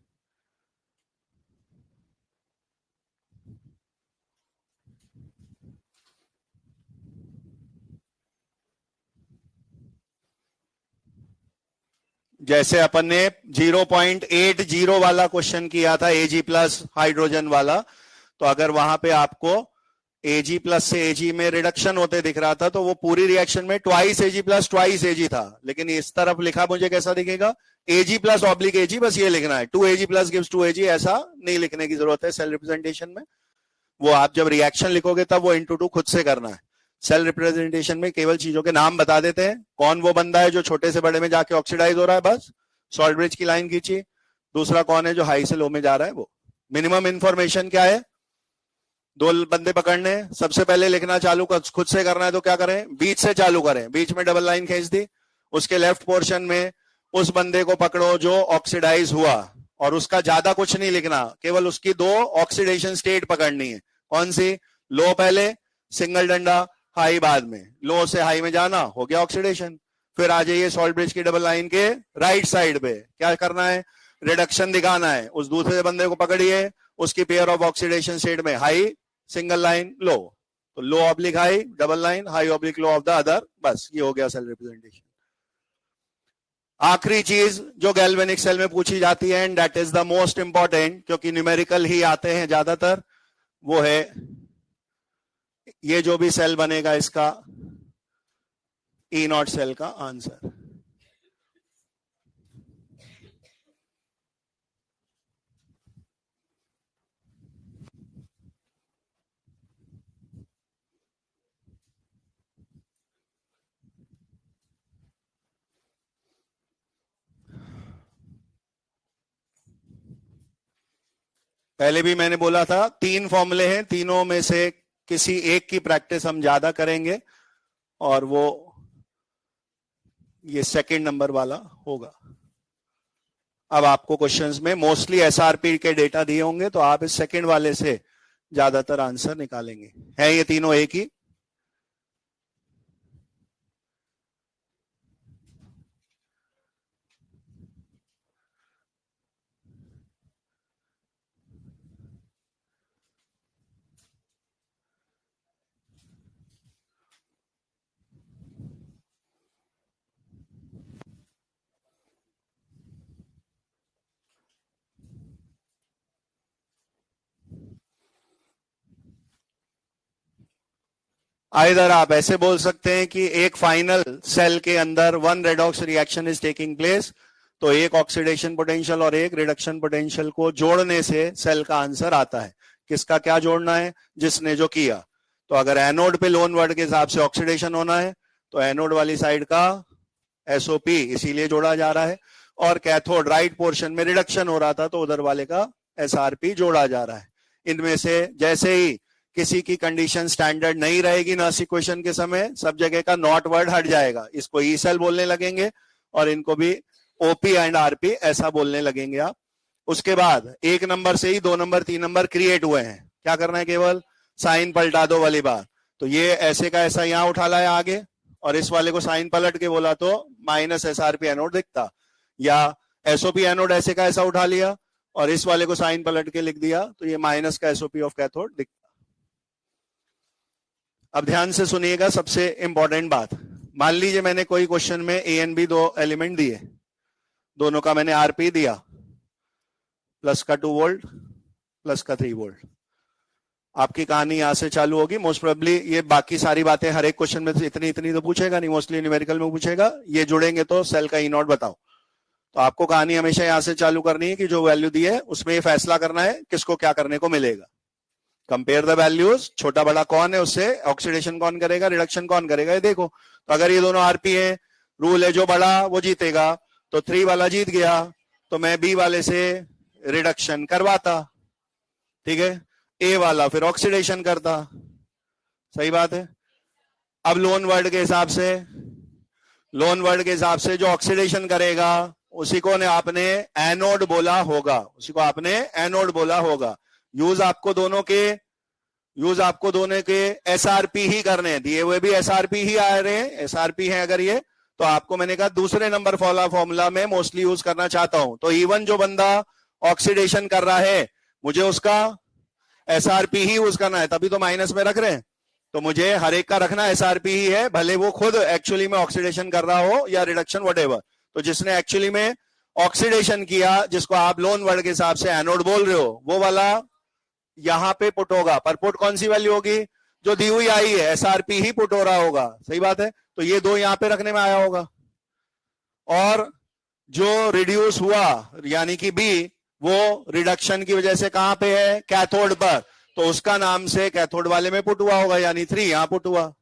जैसे अपन ने 0.80 वाला क्वेश्चन किया था Ag+ हाइड्रोजन वाला, तो अगर वहां पे आपको Ag+ से Ag में रिडक्शन होते दिख रहा था तो वो पूरी रिएक्शन में ट्वाइस Ag+ ट्वाइस Ag था, लेकिन इस तरफ लिखा मुझे कैसा दिखेगा, Ag+ ऑब्लिक Ag, बस ये लिखना है, 2Ag+ गिव्स 2Ag, ऐसा नहीं लिखने की जरूरत है सेल रिप्रेजेंटेशन में। वो आप जब रिएक्शन लिखोगे तब वो इंटू 2 खुद से करना है। सेल रिप्रेजेंटेशन में केवल चीजों के नाम बता देते हैं, कौन वो बंदा है जो छोटे से बड़े में जाके ऑक्सीडाइज हो रहा है, बस सॉल्ट ब्रिज की लाइन खींची। दूसरा कौन है जो हाई से लो में जा रहा है, वो मिनिमम इंफॉर्मेशन क्या है, 2 बंदे पकड़ने, सबसे पहले लिखना चालू खुद से करना है तो क्या करें, बीच से चालू करें, बीच में डबल लाइन खींच दी, उसके लेफ्ट पोर्शन में उस बंदे को पकड़ो जो ऑक्सीडाइज हुआ, और उसका ज्यादा कुछ नहीं लिखना, केवल उसकी 2 ऑक्सीडेशन स्टेट पकड़नी है। कौन सी, लो पहले, सिंगल डंडा, हाई बाद में, लो से हाई में जाना, हो गया ऑक्सीडेशन। फिर आ जाइए सॉल्ट ब्रिज की डबल लाइन के राइट साइड पे, क्या करना है, रिडक्शन दिखाना है, उस दूसरे बंदे को पकड़िए, उसकी पेयर ऑफ ऑक्सीडेशन स्टेट में हाई, सिंगल लाइन, लो, तो low oblique high double line, high oblique low of the other, बस ये हो गया सेल रिप्रेजेंटेशन। आखिरी चीज जो गैल्वेनिक सेल में पूछी जाती है, and that is the most important, क्योंकि न्यूमेरिकल ही आते हैं ज्यादातर, वो है ये जो भी सेल बनेगा इसका E0 सेल का आंसर। पहले भी मैंने बोला था 3 फॉर्मूले हैं, तीनों में से किसी एक की प्रैक्टिस हम ज्यादा करेंगे और वो ये सेकंड नंबर वाला होगा। अब आपको क्वेश्चंस में मोस्टली एसआरपी के डेटा दिए होंगे तो आप इस सेकंड वाले से ज्यादातर आंसर निकालेंगे। है ये तीनों एक ही? आइदर आप ऐसे बोल सकते हैं कि एक फाइनल सेल के अंदर 1 redox reaction is taking place, तो एक ऑक्सीडेशन पोटेंशियल और एक रिडक्शन पोटेंशियल को जोड़ने से सेल का आंसर आता है। किसका क्या जोड़ना है? जिसने जो किया। तो अगर एनोड पे लोन वर्ड के हिसाब से ऑक्सीडेशन होना है तो एनोड वाली साइड का एसओपी इसीलिए जोड़ा जा रहा है, और कैथोड राइट पोर्शन में रिडक्शन हो रहा था तो उधर वाले का एसआरपी जोड़ा जा रहा है। इनमें से जैसे ही किसी की कंडीशन स्टैंडर्ड नहीं रहेगी नर्स इक्वेशन के समय, सब जगह का नॉट वर्ड हट जाएगा, इसको ई सेल बोलने लगेंगे और इनको भी ओपी एंड आरपी ऐसा बोलने लगेंगे आप। उसके बाद 1 नंबर से ही 2 नंबर 3 नंबर क्रिएट हुए हैं, क्या करना है? केवल साइन पलटा दो वाली बात। तो ये ऐसे का ऐसा यहां उठा लाया आगे, और इस वाले को साइन पलट के बोला तो माइनस एसआरपी एनोड दिखता, या एसओपी एनोड ऐसे का ऐसा उठा लिया और इस वाले को साइन पलट के लिख दिया तो ये माइनस का एसओपी ऑफ कैथोड दिखता। अब ध्यान से सुनिएगा, सबसे इंपॉर्टेंट बात। मान लीजिए मैंने कोई क्वेश्चन में ए एंड बी 2 एलिमेंट दिए, दोनों का मैंने आरपी दिया, प्लस का 2 वोल्ट प्लस का 3 वोल्ट। आपकी कहानी यहां से चालू होगी। मोस्ट प्रोबेबली ये बाकी सारी बातें हर एक क्वेश्चन में इतनी इतनी तो पूछेगा नहीं, मोस्टली न्यूमेरिकल में पूछेगा, ये जुड़ेंगे तो सेल का ई नॉट बताओ। तो आपको कहानी हमेशा यहां से चालू करनी है कि जो वैल्यू दी है उसमें ये फैसला करना है किसको क्या करने को मिलेगा। कंपेयर द वैल्यूज, छोटा बड़ा कौन है, उससे ऑक्सीडेशन कौन करेगा, रिडक्शन कौन करेगा, ये देखो। तो अगर ये दोनों आरपी है, रूल है जो बड़ा वो जीतेगा, तो 3 वाला जीत गया तो मैं बी वाले से रिडक्शन करवाता, ठीक है, ए वाला फिर ऑक्सीडेशन करता। सही बात है। अब लोन वर्ड के हिसाब से जो ऑक्सीडेशन करेगा उसी को ने आपने एनोड बोला होगा, उसी को आपने एनोड बोला होगा। यूज आपको दोनों के एसआरपी ही करने हैं, दिए हुए भी एसआरपी ही आ रहे हैं, एसआरपी है अगर ये, तो आपको मैंने कहा दूसरे नंबर फॉर्मूला में मोस्टली यूज करना चाहता हूं। तो इवन जो बंदा ऑक्सीडेशन कर रहा है मुझे उसका एसआरपी ही यूज करना है, तभी तो माइनस में रख रहे हैं। तो मुझे हर एक का रखना एसआरपी ही है, भले वो खुद एक्चुअली में ऑक्सीडेशन कर रहा हो या रिडक्शन व्हाटएवर। तो जिसने एक्चुअली में ऑक्सीडेशन किया, जिसको आप लोन वर्ड के हिसाब से एनोड बोल रहे हो, वो वाला यहां पे पुट होगा। पर पुट कौन सी वैल्यू होगी? जो दी हुई आई है, एसआरपी ही पुट हो रहा होगा। सही बात है। तो ये 2 यहां पे रखने में आया होगा, और जो रिड्यूस हुआ यानी कि बी, वो रिडक्शन की वजह से कहां पे है? कैथोड पर, तो उसका नाम से कैथोड वाले में पुट हुआ होगा, यानी 3 यहां पुट हुआ।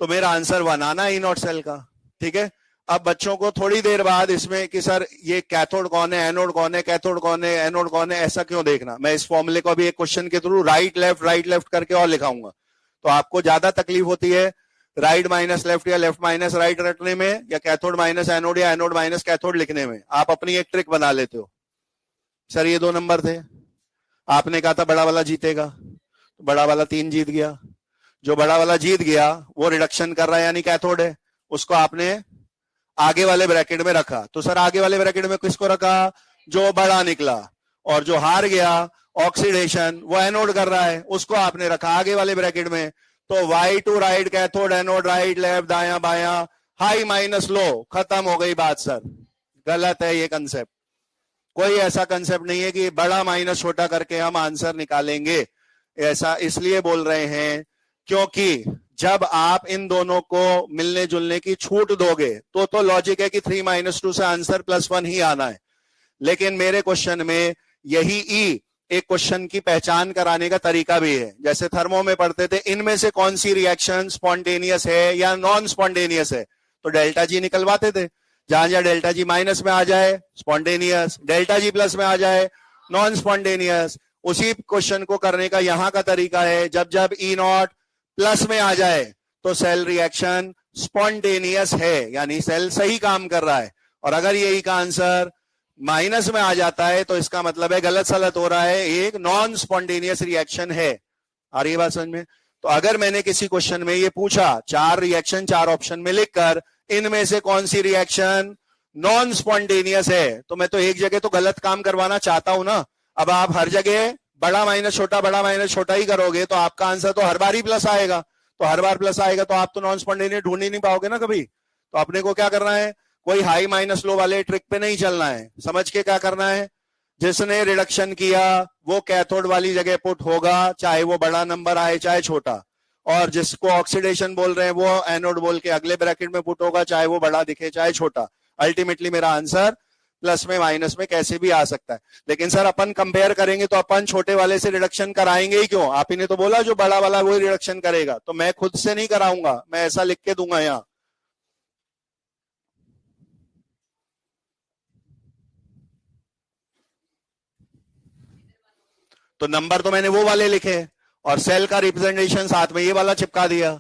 तो मेरा आंसर 1 आना ई नॉट सेल का। ठीक है। अब बच्चों को थोड़ी देर बाद इसमें कि सर ये कैथोड कौन है, एनोड कौन है, कैथोड कौन है, एनोड कौन है, ऐसा क्यों देखना। मैं इस फॉर्मूले को अभी एक क्वेश्चन के थ्रू राइट लेफ्ट करके और लिखाऊंगा, तो आपको ज्यादा तकलीफ होती है राइट माइनस लेफ्ट या लेफ्ट माइनस राइट रटने में, या कैथोड माइनस एनोड या एनोड माइनस कैथोड लिखने में। आप अपनी एक ट्रिक बना लेते हो, सर ये 2 नंबर थे, आपने कहा था बड़ा वाला जीतेगा, तो बड़ा वाला 3 जीत गया। जो बड़ा वाला जीत गया वो रिडक्शन कर रहा है यानी कैथोड है, उसको आपने आगे वाले ब्रैकेट में रखा। तो सर आगे वाले ब्रैकेट में किसको रखा? जो बड़ा निकला। और जो हार गया ऑक्सीडेशन, वो एनोड कर रहा है, उसको आपने रखा आगे वाले ब्रैकेट में। तो why to write cathode anode, right left दाया बाया, हाई माइनस लो, खत्म हो गई बात। सर गलत है ये कंसेप्ट। कोई ऐसा कंसेप्ट नहीं है कि बड़ा माइनस छोटा करके हम आंसर निकालेंगे। ऐसा इसलिए बोल रहे हैं क्योंकि जब आप इन दोनों को मिलने जुलने की छूट दोगे तो लॉजिक है कि 3 - 2 से आंसर +1 ही आना है। लेकिन मेरे क्वेश्चन में यही ई एक क्वेश्चन की पहचान कराने का तरीका भी है। जैसे थर्मो में पढ़ते थे, इनमें से कौन सी रिएक्शन स्पॉन्टेनियस है या नॉन स्पॉन्टेनियस है, तो डेल्टा जी निकलवाते थे। जहां जहां डेल्टा जी माइनस में आ जाए स्पॉन्टेनियस, डेल्टा जी प्लस में आ जाए नॉन स्पॉन्टेनियस। उसी क्वेश्चन को करने का यहां का तरीका है, जब जब ई नॉट प्लस में आ जाए तो सेल रिएक्शन स्पॉन्टेनियस है, यानी सेल सही काम कर रहा है। और अगर यही का आंसर माइनस में आ जाता है तो इसका मतलब है गलत सलत हो रहा है, एक नॉन स्पॉन्टेनियस रिएक्शन है। आ रही है बात समझ में? तो अगर मैंने किसी क्वेश्चन में ये पूछा 4 रिएक्शन 4 ऑप्शन में लिखकर इनमें से कौन सी रिएक्शन नॉन स्पॉन्टेनियस है, तो मैं तो एक जगह तो गलत काम करवाना चाहता हूं ना। अब आप हर जगह बड़ा माइनस छोटा ही करोगे तो आपका आंसर तो हर बार ही प्लस आएगा। तो हर बार प्लस आएगा तो आप तो नॉन स्पॉन्टेनियस ढूंढ ही नहीं पाओगे ना कभी। तो अपने को क्या करना है, कोई हाई माइनस लो वाले ट्रिक पे नहीं चलना है, समझ के क्या करना है, जिसने रिडक्शन किया वो कैथोड वाली जगह पुट होगा, चाहे वो बड़ा नंबर आए चाहे छोटा। और जिसको ऑक्सीडेशन बोल रहे हैं वो एनोड बोल के अगले ब्रैकेट में पुट होगा, चाहे वो बड़ा दिखे चाहे छोटा। अल्टीमेटली मेरा आंसर प्लस में माइनस में कैसे भी आ सकता है। लेकिन सर अपन कंपेयर करेंगे तो अपन छोटे वाले से रिडक्शन कराएंगे ही क्यों? आप ही ने तो बोला जो बड़ा वाला वही रिडक्शन करेगा, तो मैं खुद से नहीं कराऊंगा, मैं ऐसा लिख के दूंगा यहां। तो नंबर तो मैंने वो वाले लिखे और सेल का रिप्रेजेंटेशन साथ में ये वाला चिपका दिया।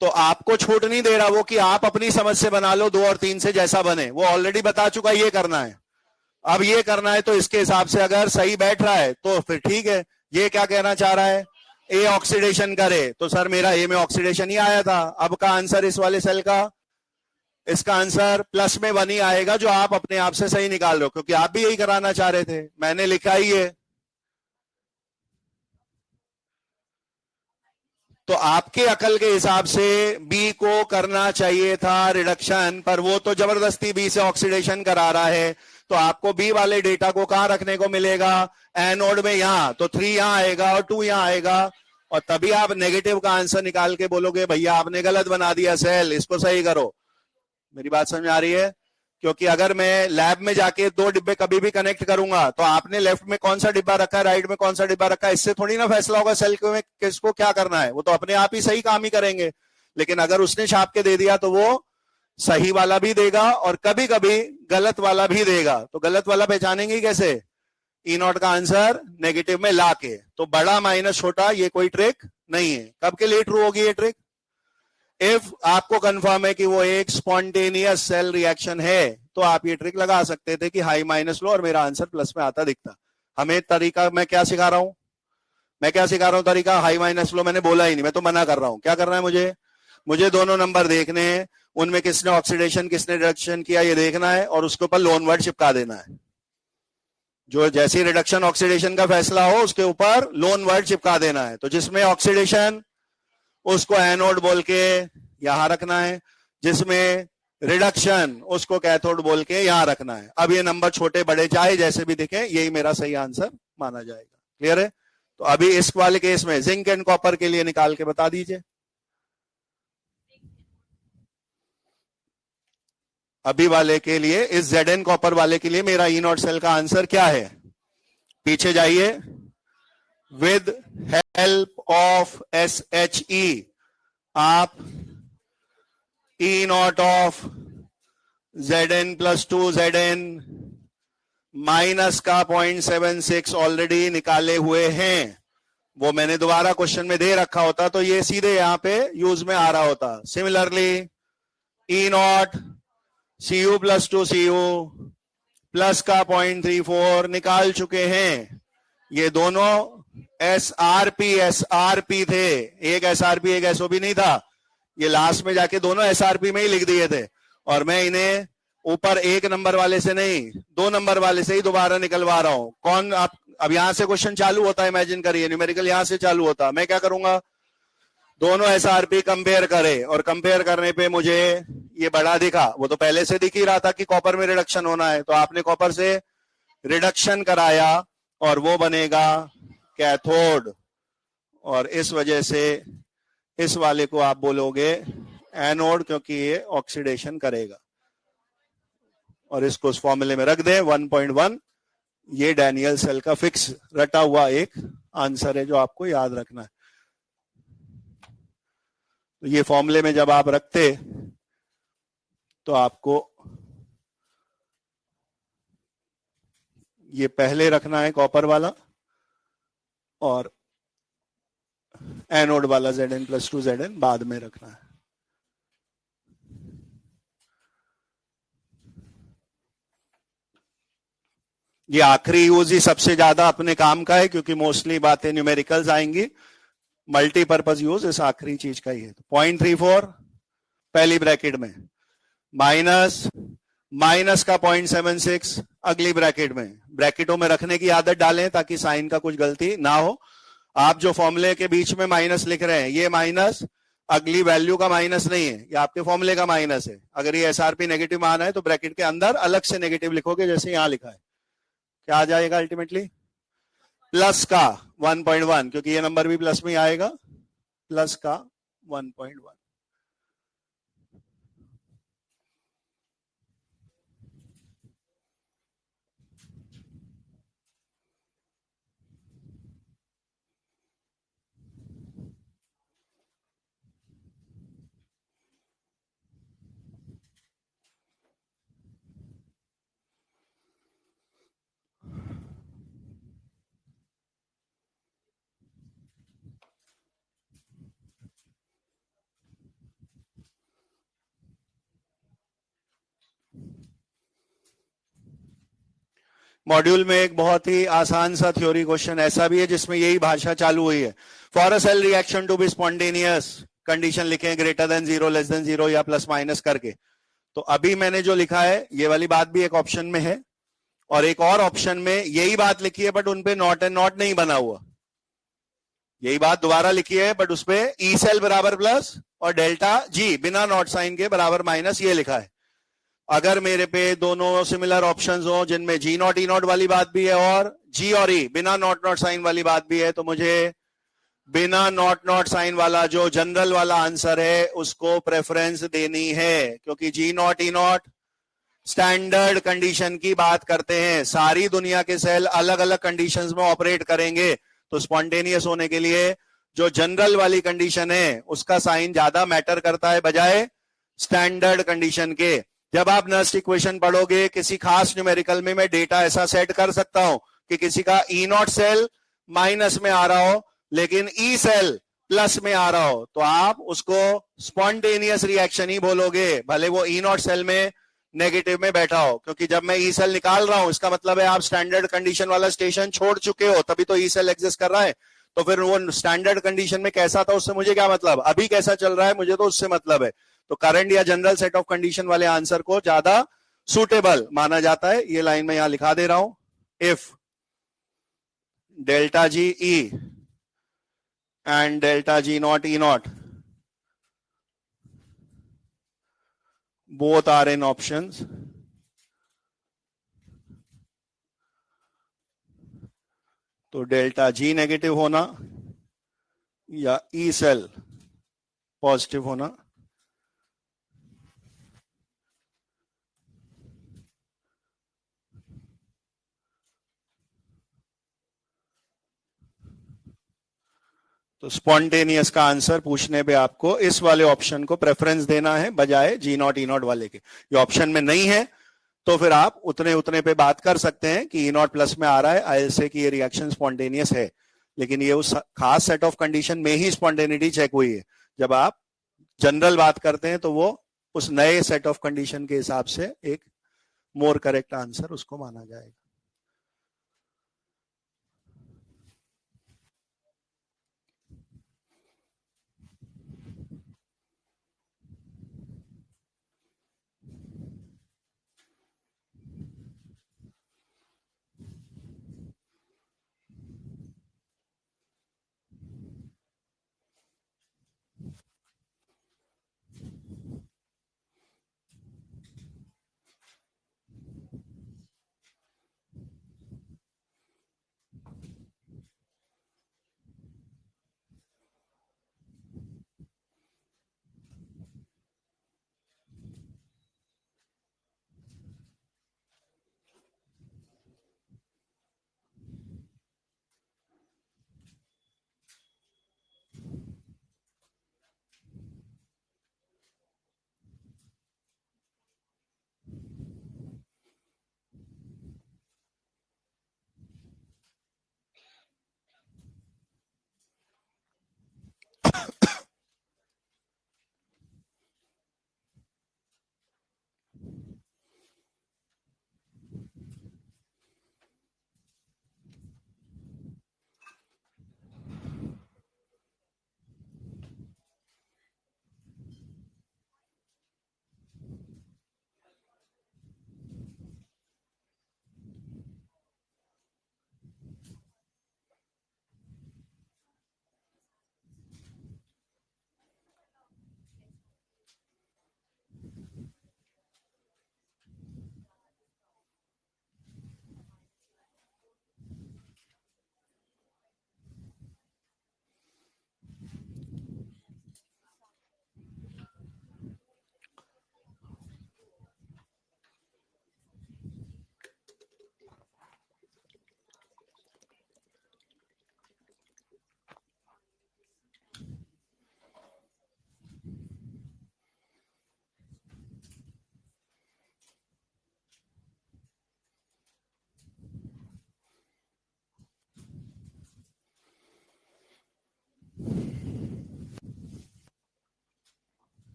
तो आपको छूट नहीं दे रहा वो कि आप अपनी समझ से बना लो 2 और 3 से जैसा बने, वो ऑलरेडी बता चुका ये करना है। अब ये करना है तो इसके हिसाब से अगर सही बैठ रहा है तो फिर ठीक है। ये क्या कहना चाह रहा है, ए ऑक्सीडेशन करे, तो सर मेरा ए में ऑक्सीडेशन ही आया था। अब का आंसर इस वाले सेल का, इसका आंसर प्लस में 1 ही आएगा, जो आप अपने आप से सही निकाल रहे हो, क्योंकि आप भी यही कराना चाह रहे थे, मैंने लिखा ही है। तो आपके अकल के हिसाब से बी को करना चाहिए था रिडक्शन, पर वो तो जबरदस्ती बी से ऑक्सीडेशन करा रहा है। तो आपको बी वाले डेटा को कहां रखने को मिलेगा, एनोड में, यहां तो 3 यहां आएगा और 2 यहां आएगा। और तभी आप नेगेटिव का आंसर निकाल के बोलोगे भैया आपने गलत बना दिया सेल, इसको सही करो। मेरी बात समझ में आ रही है? क्योंकि अगर मैं लैब में जाके 2 डिब्बे कभी भी कनेक्ट करूंगा तो आपने लेफ्ट में कौन सा डिब्बा रखा है, राइट में कौन सा डिब्बा रखा है, इससे थोड़ी ना फैसला होगा सेल में किसको क्या करना है। वो तो अपने आप ही सही काम ही करेंगे। लेकिन अगर उसने छाप के दे दिया तो वो सही वाला भी देगा और कभी कभी गलत वाला भी देगा। तो गलत वाला पहचानेंगे कैसे, ई नॉट का आंसर नेगेटिव में ला के। तो बड़ा माइनस छोटा ये कोई ट्रिक नहीं है। कब के लिए ट्रू होगी ये ट्रिक, इफ आपको कंफर्म है कि वो एक स्पॉन्टेनियस सेल रिएक्शन है, तो आप ये ट्रिक लगा सकते थे कि हाई माइनस लो और मेरा आंसर प्लस में आता दिखता। हमें तरीका मैं क्या सिखा रहा हूं, तरीका हाई माइनस लो मैंने बोला ही नहीं, मैं तो मना कर रहा हूं। क्या करना है मुझे दोनों नंबर देखने हैं, उनमें किसने ऑक्सीडेशन किसने रिडक्शन किया ये देखना है और उसके ऊपर लोन वर्ड चिपका देना है। जो जैसी रिडक्शन ऑक्सीडेशन का फैसला हो उसके ऊपर लोन वर्ड चिपका देना है। तो जिसमें ऑक्सीडेशन उसको एनोड बोल के यहां रखना है, जिसमें रिडक्शन उसको कैथोड बोल के यहां रखना है। अब ये नंबर छोटे बड़े चाहे जैसे भी दिखे यही मेरा सही आंसर माना जाएगा। क्लियर है? तो अभी इस वाले केस में जिंक एंड कॉपर के लिए निकाल के बता दीजिए। अभी वाले के लिए, इस Zn कॉपर वाले के लिए मेरा ई नॉट सेल का आंसर क्या है, पीछे जाइए। विद हेल्प ऑफ SHE आप E naught of Zn plus 2 Zn minus का 0.76 ऑलरेडी निकाले हुए हैं। वो मैंने दोबारा क्वेश्चन में दे रखा होता तो ये सीधे यहां पे यूज में आ रहा होता। Similarly E not Cu plus 2 Cu plus का 0.34 निकाल चुके हैं। ये दोनों SRP थे, एक SRP एक SOP नहीं था। ये लास्ट में जाके दोनों SRP में ही लिख दिए थे और मैं इन्हें ऊपर 1 नंबर वाले से नहीं 2 नंबर वाले से ही दोबारा निकलवा रहा हूं। कौन आप, अब यहां से क्वेश्चन चालू होता है, इमेजिन करिए न्यूमेरिकल यहां से चालू होता। मैं क्या करूंगा, दोनों SRP कंपेयर करे और कंपेयर करने पे मुझे ये बड़ा दिखा, वो तो पहले से दिख ही रहा था कि कॉपर में रिडक्शन होना है, तो आपने कॉपर से रिडक्शन कराया और वो बनेगा कैथोड। और इस वजह से इस वाले को आप बोलोगे एनोड, क्योंकि ये ऑक्सीडेशन करेगा। और इसको उस फॉर्मूले में रख दें 1.1। ये डैनियल सेल का फिक्स रटा हुआ एक आंसर है जो आपको याद रखना है। तो ये फॉर्मूले में जब आप रखते तो आपको ये पहले रखना है कॉपर वाला, और एनोड वाला Zn+2 Zn बाद में रखना है। ये आखिरी यूज ही सबसे ज्यादा अपने काम का है, क्योंकि मोस्टली बातें न्यूमेरिकल्स आएंगी। मल्टीपर्पज यूज इस आखिरी चीज का ही है। 0.34 पहली ब्रैकेट में, माइनस माइनस का 0.76 अगली ब्रैकेट में। ब्रैकेटों में रखने की आदत डालें ताकि साइन का कुछ गलती ना हो। आप जो फॉर्मूले के बीच में माइनस लिख रहे हैं, ये माइनस अगली वैल्यू का माइनस नहीं है, ये आपके फॉर्मूले का माइनस है। अगर ये एसआरपी नेगेटिव मान है तो ब्रैकेट के अंदर अलग से नेगेटिव लिखोगे, जैसे यहां लिखा है। क्या आ जाएगा अल्टीमेटली? प्लस का 1.1, क्योंकि ये नंबर भी प्लस में आएगा, प्लस का 1.1। मॉड्यूल में एक बहुत ही आसान सा थ्योरी क्वेश्चन ऐसा भी है जिसमें यही भाषा चालू हुई है। For a cell reaction to be spontaneous, condition लिखें ग्रेटर देन 0, लेस देन 0 या प्लस माइनस करके। तो अभी मैंने जो लिखा है ये वाली बात भी एक ऑप्शन में है, और एक और ऑप्शन में यही बात लिखी है, बट उनपे नॉट एंड नॉट नहीं बना हुआ। यही बात दोबारा लिखी है, बट उसपे ई सेल बराबर प्लस और डेल्टा जी बिना नॉट साइन के बराबर माइनस, ये लिखा है। अगर मेरे पे दोनों सिमिलर ऑप्शंस हो जिनमें जी नॉट ई नॉट वाली बात भी है और जी और ई बिना नॉट नॉट साइन वाली बात भी है, तो मुझे बिना नॉट नॉट साइन वाला जो जनरल वाला आंसर है उसको प्रेफरेंस देनी है, क्योंकि G naught E naught standard condition की बात करते हैं। सारी दुनिया के सेल अलग अलग कंडीशंस में ऑपरेट करेंगे, तो स्पॉन्टेनियस होने के लिए जो जनरल वाली कंडीशन है उसका साइन ज्यादा मैटर करता है बजाय स्टैंडर्ड कंडीशन के। जब आप नस्ट इक्वेशन पढ़ोगे किसी खास न्यूमेरिकल में मैं डेटा ऐसा सेट कर सकता हूं कि किसी का ई नॉट सेल माइनस में आ रहा हो लेकिन ई सेल प्लस में आ रहा हो, तो आप उसको स्पॉन्टेनियस रिएक्शन ही बोलोगे, भले वो ई नॉट सेल में नेगेटिव में बैठा हो। क्योंकि जब मैं ई सेल निकाल रहा हूं इसका मतलब है आप स्टैंडर्ड कंडीशन वाला स्टेशन छोड़ चुके हो, तभी तो ई सेल एग्जिस्ट कर रहा है। तो फिर वो स्टैंडर्ड कंडीशन में कैसा था उससे मुझे क्या मतलब, अभी कैसा चल रहा है मुझे तो उससे मतलब है। तो करंट या जनरल सेट ऑफ कंडीशन वाले आंसर को ज्यादा सुटेबल माना जाता है। ये लाइन में यहां लिखा दे रहा हूं, if delta G E and delta G naught E not both are in options, तो डेल्टा जी नेगेटिव होना या ई सेल पॉजिटिव होना, तो स्पॉन्टेनियस का आंसर पूछने पे आपको इस वाले ऑप्शन को प्रेफरेंस देना है बजाय जी नॉट ई नॉट वाले के। ये ऑप्शन में नहीं है तो फिर आप उतने उतने पे बात कर सकते हैं कि ई नॉट प्लस में आ रहा है, आई से कि ये रिएक्शन स्पॉन्टेनियस है, लेकिन ये उस खास सेट ऑफ कंडीशन में ही स्पॉन्टेनिटी चेक हुई है। जब आप जनरल बात करते हैं तो वो उस नए सेट ऑफ कंडीशन के हिसाब से एक मोर करेक्ट आंसर उसको माना जाएगा।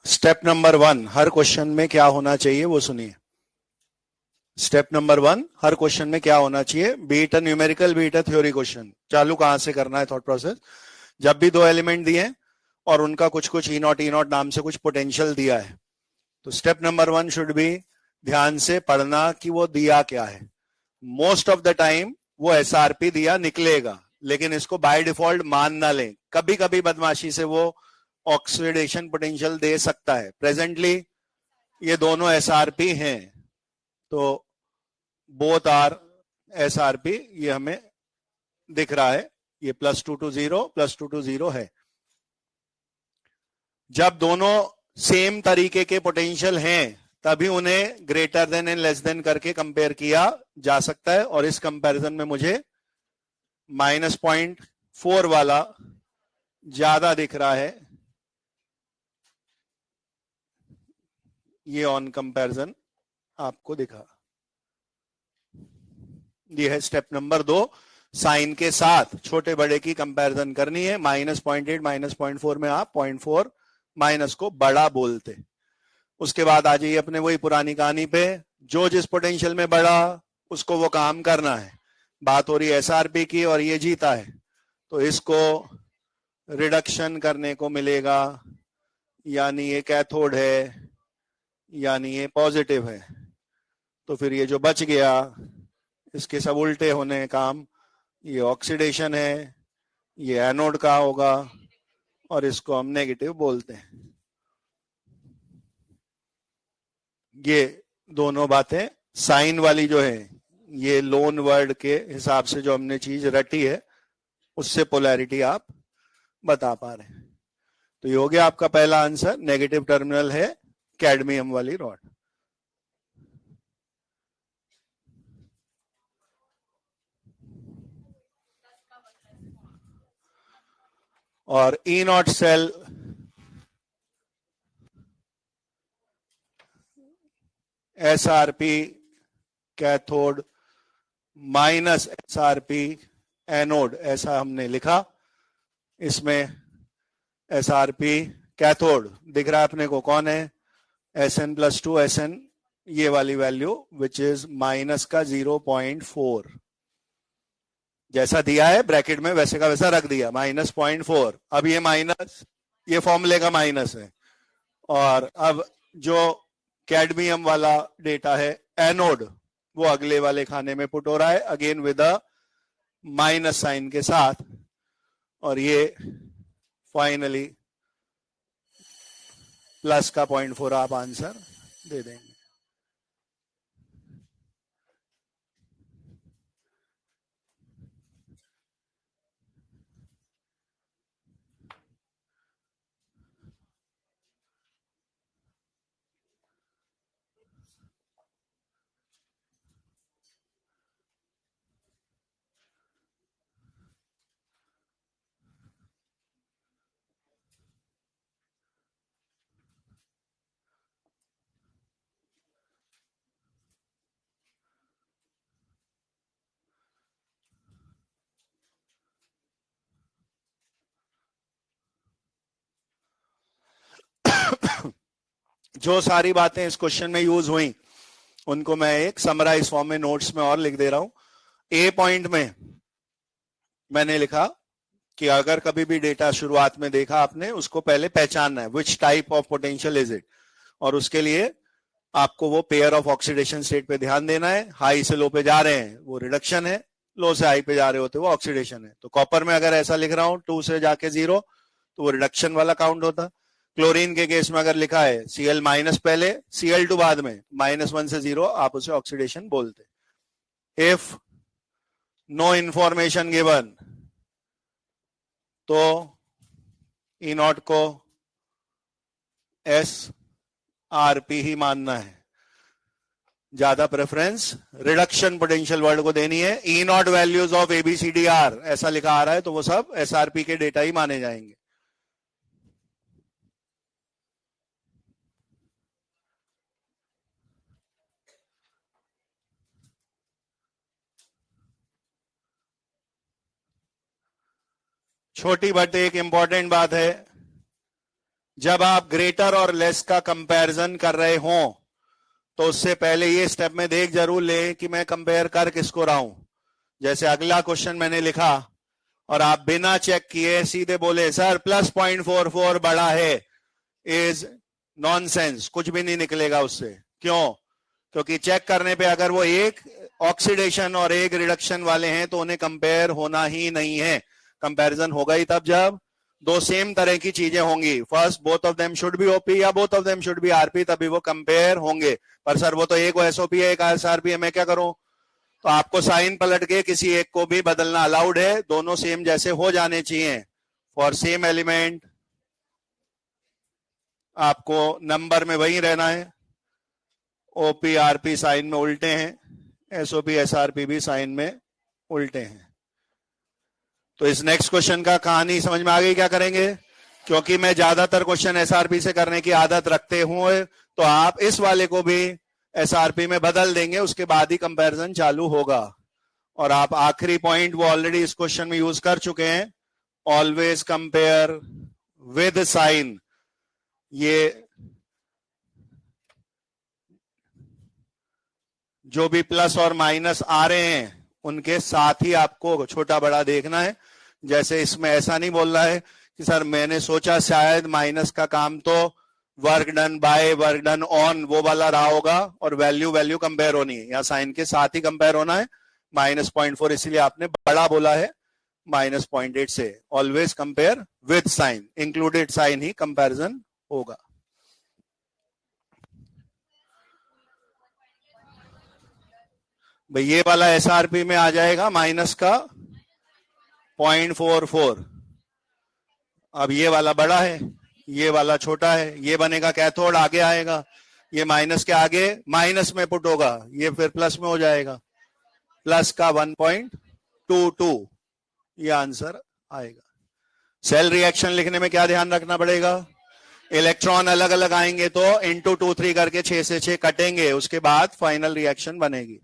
स्टेप नंबर 1 हर क्वेश्चन में क्या होना चाहिए वो सुनिए। स्टेप नंबर 1 हर क्वेश्चन में क्या होना चाहिए, be it a numerical be it a theory question. चालू कहां से करना है थॉट प्रोसेस, जब भी दो एलिमेंट दिए और उनका कुछ कुछ ई नॉट नाम से कुछ पोटेंशियल दिया है, तो स्टेप नंबर 1 शुड बी ध्यान से पढ़ना कि वो दिया क्या है। मोस्ट ऑफ द टाइम वो एसआरपी दिया निकलेगा, लेकिन इसको बाय डिफॉल्ट मान ना लें, कभी कभी बदमाशी से वो ऑक्सीडेशन पोटेंशियल दे सकता है। प्रेजेंटली ये दोनों एसआरपी हैं, तो बोथ आर एसआरपी, ये हमें दिख रहा है, ये +2 to 0 है। जब दोनों सेम तरीके के पोटेंशियल हैं तभी उन्हें greater than and less than करके कंपेयर किया जा सकता है, और इस कंपैरिजन में मुझे -0.4 वाला ज्यादा दिख रहा है, ये ऑन कंपैरिजन आपको दिखा। ये है स्टेप नंबर 2, साइन के साथ छोटे बड़े की कंपैरिजन करनी है। -0.8 -0.4 में आप 0.4 माइनस को बड़ा बोलते। उसके बाद आ जाइए अपने वही पुरानी कहानी पे, जो जिस पोटेंशियल में बढ़ा उसको वो काम करना है। बात हो रही है एसआरपी की और ये जीता है, तो इसको रिडक्शन करने को मिलेगा, यानी ये कैथोड है यानी ये पॉजिटिव है। तो फिर ये जो बच गया इसके सब उल्टे होने काम, ये ऑक्सीडेशन है, ये एनोड का होगा और इसको हम नेगेटिव बोलते हैं। ये दोनों बातें साइन वाली जो है, ये लोन वर्ड के हिसाब से जो हमने चीज रटी है उससे पोलैरिटी आप बता पा रहे हैं। तो ये हो गया आपका पहला आंसर, नेगेटिव टर्मिनल है कैडमियम वाली रॉड। और E naught cell SRP cathode minus SRP anode, ऐसा हमने लिखा। इसमें एसआरपी कैथोड दिख रहा है अपने को, कौन है, Sn+2 Sn, ये वाली वैल्यू विच इज माइनस का 0.4, जैसा दिया है ब्रैकेट में वैसे का वैसा रख दिया, -0.4। अब ये माइनस, ये फॉर्मूले का माइनस है। और अब जो कैडमियम वाला डेटा है एनोड, वो अगले वाले खाने में पुट हो रहा है, again with a minus sign के साथ, और ये फाइनली प्लस का 0.4 आप आंसर दे देंगे। जो सारी बातें इस क्वेश्चन में यूज हुई उनको मैं एक समराइज फॉर्म में नोट्स में और लिख दे रहा हूं। ए पॉइंट में मैंने लिखा कि अगर कभी भी डेटा शुरुआत में देखा आपने, उसको पहले पहचानना है, which type of potential is it, और उसके लिए आपको वो पेयर ऑफ ऑक्सीडेशन स्टेट पे ध्यान देना है। हाई से लो पे जा रहे हैं वो रिडक्शन है, लो से हाई पे जा रहे होते वो ऑक्सीडेशन है। तो कॉपर में अगर ऐसा लिख रहा हूं 2 से जाके 0, तो वो रिडक्शन वाला काउंट होता। क्लोरीन के केस में अगर लिखा है Cl माइनस पहले Cl2 बाद में, -1 से 0, आप उसे ऑक्सीडेशन बोलते। इफ नो इंफॉर्मेशन गिवन तो ई नॉट को एस आर पी ही मानना है। ज्यादा प्रेफरेंस रिडक्शन पोटेंशियल वर्ड को देनी है। ई नॉट वैल्यूज ऑफ एबीसीडीआर ऐसा लिखा आ रहा है तो वो सब एसआरपी के डेटा ही माने जाएंगे। छोटी बट एक इंपॉर्टेंट बात है, जब आप ग्रेटर और लेस का कंपैरिजन कर रहे हो तो उससे पहले ये स्टेप में देख जरूर लें कि मैं कंपेयर कर किसको रहा हूं। जैसे अगला क्वेश्चन मैंने लिखा और आप बिना चेक किए सीधे बोले सर प्लस 0.44 बड़ा है, इज नॉनसेंस, कुछ भी नहीं निकलेगा उससे। क्यों? क्योंकि चेक करने पे अगर वो एक ऑक्सीडेशन और एक रिडक्शन वाले हैं तो उन्हें कंपेयर होना ही नहीं है। कंपैरिजन होगा ही तब जब दो सेम तरह की चीजें होंगी, first both of them should be OP या both of them should be RP, तभी वो कंपेयर होंगे। पर सर वो तो एक एसओपी है एक एसआरपी है, मैं क्या करूं? तो आपको साइन पलट के किसी एक को भी बदलना अलाउड है, दोनों सेम जैसे हो जाने चाहिए। फॉर सेम एलिमेंट आपको नंबर में वही रहना है, ओपी आरपी साइन में उल्टे हैं, एसओपी एसआरपी भी साइन में उल्टे हैं। तो इस नेक्स्ट क्वेश्चन का कहानी समझ में आ गई? क्या करेंगे? क्योंकि मैं ज्यादातर क्वेश्चन एसआरपी से करने की आदत रखते हूं, तो आप इस वाले को भी एसआरपी में बदल देंगे, उसके बाद ही कंपैरिजन चालू होगा। और आप आखिरी पॉइंट वो ऑलरेडी इस क्वेश्चन में यूज कर चुके हैं, ऑलवेज कंपेयर विद साइन। ये जो भी प्लस और माइनस आ रहे हैं उनके साथ ही आपको छोटा बड़ा देखना है। जैसे इसमें ऐसा नहीं बोल रहा है कि सर मैंने सोचा शायद माइनस का काम तो work done by work done on वो वाला रहा होगा और वैल्यू वैल्यू कंपेयर होनी है, या साइन के साथ ही कंपेयर होना है। -0.4 इसीलिए आपने बड़ा बोला है -0.8 से। Always compare with sign, included sign ही कंपैरिजन होगा। भाई ये वाला एसआरपी में आ जाएगा माइनस का 0.44। अब ये वाला बड़ा है, ये वाला छोटा है, ये बनेगा कैथोड, आगे आएगा, ये माइनस के आगे माइनस में पुट होगा, ये फिर प्लस में हो जाएगा, प्लस का 1.22 ये आंसर आएगा। सेल रिएक्शन लिखने में क्या ध्यान रखना पड़ेगा? इलेक्ट्रॉन अलग अलग आएंगे तो इंटू 2 3 करके 6 से 6 कटेंगे, उसके बाद फाइनल रिएक्शन बनेगी।